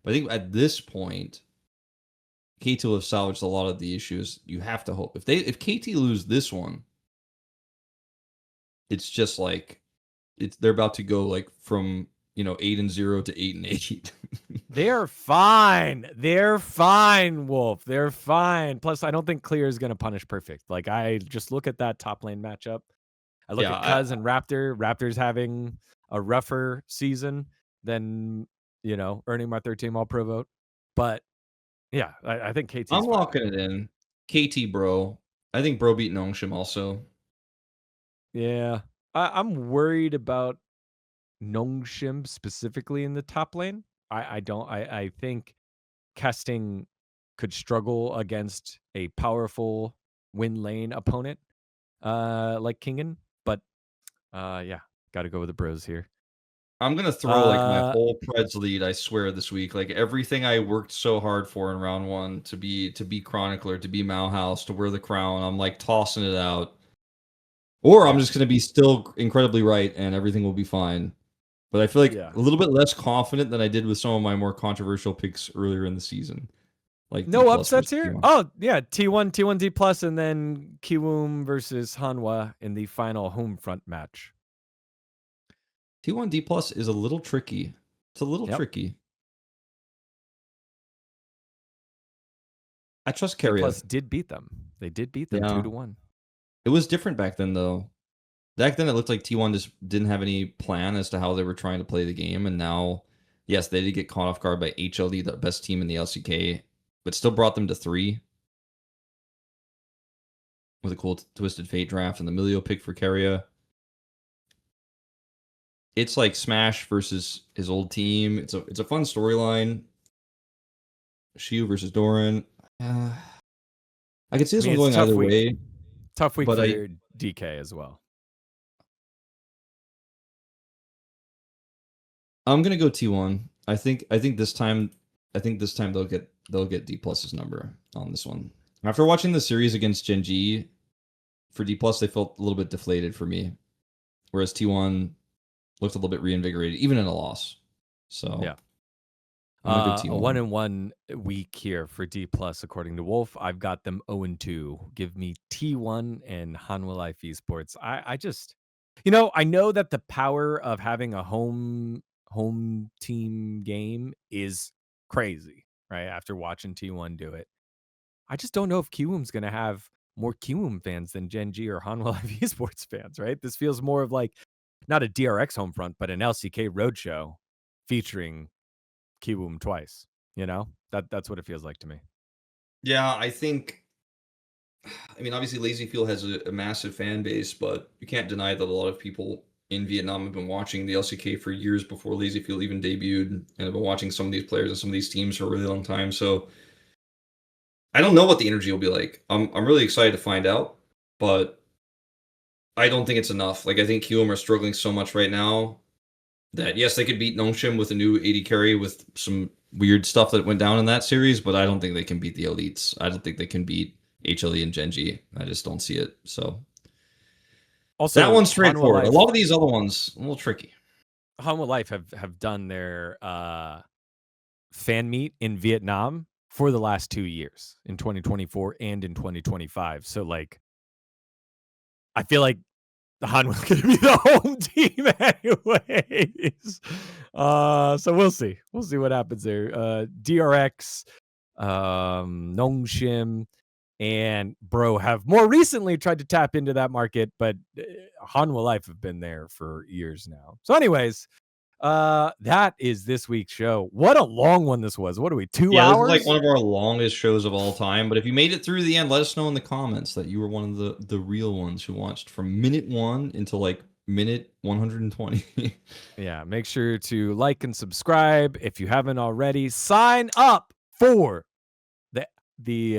But I think at this point, KT will have salvaged a lot of the issues. You have to hope if KT lose this one, it's just like they're about to go like from 8-0 to 8-8. They're fine. They're fine, Wolf. They're fine. Plus, I don't think Clear is gonna punish Perfect. Like I just look at that top lane matchup. I look at Cuz and Raptor. Raptor's having a rougher season than earning my 13 all-pro vote. But yeah, I think KT's I'm fine. locking it in. KT Bro. I think Bro beat Nongshim also. Yeah. I'm worried about Nongshim specifically in the top lane. I think Casting could struggle against a powerful win lane opponent like Kingen. But yeah, got to go with the bros here. I'm gonna throw like my whole Preds lead, I swear, this week. Like everything I worked so hard for in round 1 to be Chronicler, to be Malhouse, to wear the crown. I'm like tossing it out. Or I'm just going to be still incredibly right and everything will be fine. But I feel like a little bit less confident than I did with some of my more controversial picks earlier in the season. Like no DPlus upsets versus here. T1. Oh yeah, T1 DPlus, and then Kiwoom versus Hanwha in the final home front match. T1 DPlus is a little tricky. It's a little tricky. I trust Keria. DPlus did beat them. They did beat them 2-1. It was different back then, though. Back then, it looked like T1 just didn't have any plan as to how they were trying to play the game. And now, yes, they did get caught off guard by HLD, the best team in the LCK, but still brought them to 3 with a cool Twisted Fate draft and the Milio pick for Keria. It's like Smash versus his old team. It's a fun storyline. Shiu versus Doran. I could see this one going either way. Tough week for DK as well. I'm gonna go T1. I think this time they'll get DPlus's number on this one. After watching the series against Gen.G for DPlus, they felt a little bit deflated for me, whereas T1 looked a little bit reinvigorated, even in a loss. So yeah. A 1-1 week here for DPlus, according to Wolf. I've got them 0-2. Give me T1 and Hanwha Life Esports. I just, I know that the power of having a home team game is crazy, right? After watching T1 do it, I just don't know if Kiwoom's going to have more Kiwoom fans than Gen.G or Hanwha Life Esports fans, right? This feels more of like not a DRX home front, but an LCK roadshow featuring Kiwoom twice. That's what it feels like to me. Yeah, I mean, obviously LazyField has a massive fan base, but you can't deny that a lot of people in Vietnam have been watching the LCK for years before LazyField even debuted, and have been watching some of these players and some of these teams for a really long time. So I don't know what the energy will be like. I'm really excited to find out, but I don't think it's enough. Like, I think Kiwoom are struggling so much right now that, yes, they could beat Nongshim with a new AD carry with some weird stuff that went down in that series, but I don't think they can beat the elites. I don't think they can beat HLE and Gen.G. I just don't see it. So also, that one's straightforward. A lot of these other ones, a little tricky. Hanwha Life have done their fan meet in Vietnam for the last 2 years, in 2024 and in 2025. So, like, I feel like the Hanwha's going to be the home team anyways. So we'll see. We'll see what happens there. DRX, Nongshim, and Bro have more recently tried to tap into that market, but Hanwha Life have been there for years now. So anyways, that is this week's show. What a long one this was. What are we, 2 hours? This is like one of our longest shows of all time. But if you made it through the end, let us know in the comments that you were one of the real ones who watched from minute 1 until like minute 120. Yeah, make sure to like and subscribe if you haven't already. Sign up for the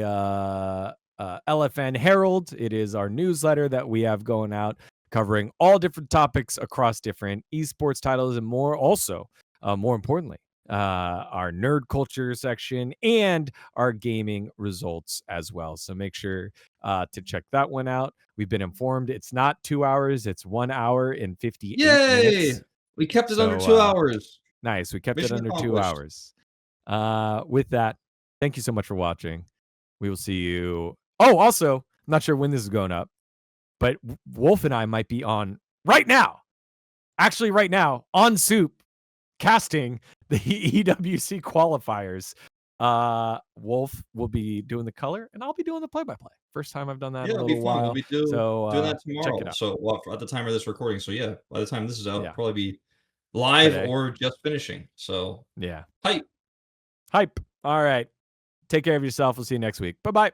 LFN Herald. It is our newsletter that we have going out, covering all different topics across different esports titles and more. Also, more importantly, our nerd culture section and our gaming results as well. So make sure to check that one out. We've been informed it's not 2 hours, it's 1 hour and 58 minutes. We kept it under 2 hours. Nice. We kept it under 2 hours. With that, thank you so much for watching. We will see you. Oh, also, I'm not sure when this is going up, but Wolf and I might be on right now. Actually, right now on Soup, casting the EWC qualifiers. Wolf will be doing the color, and I'll be doing the play-by-play. First time I've done that in a little while. We'll be doing that tomorrow. Check it out. So, at the time of this recording. So, yeah, by the time this is out, it'll probably be live today, or just finishing. So, yeah, hype. All right. Take care of yourself. We'll see you next week. Bye-bye.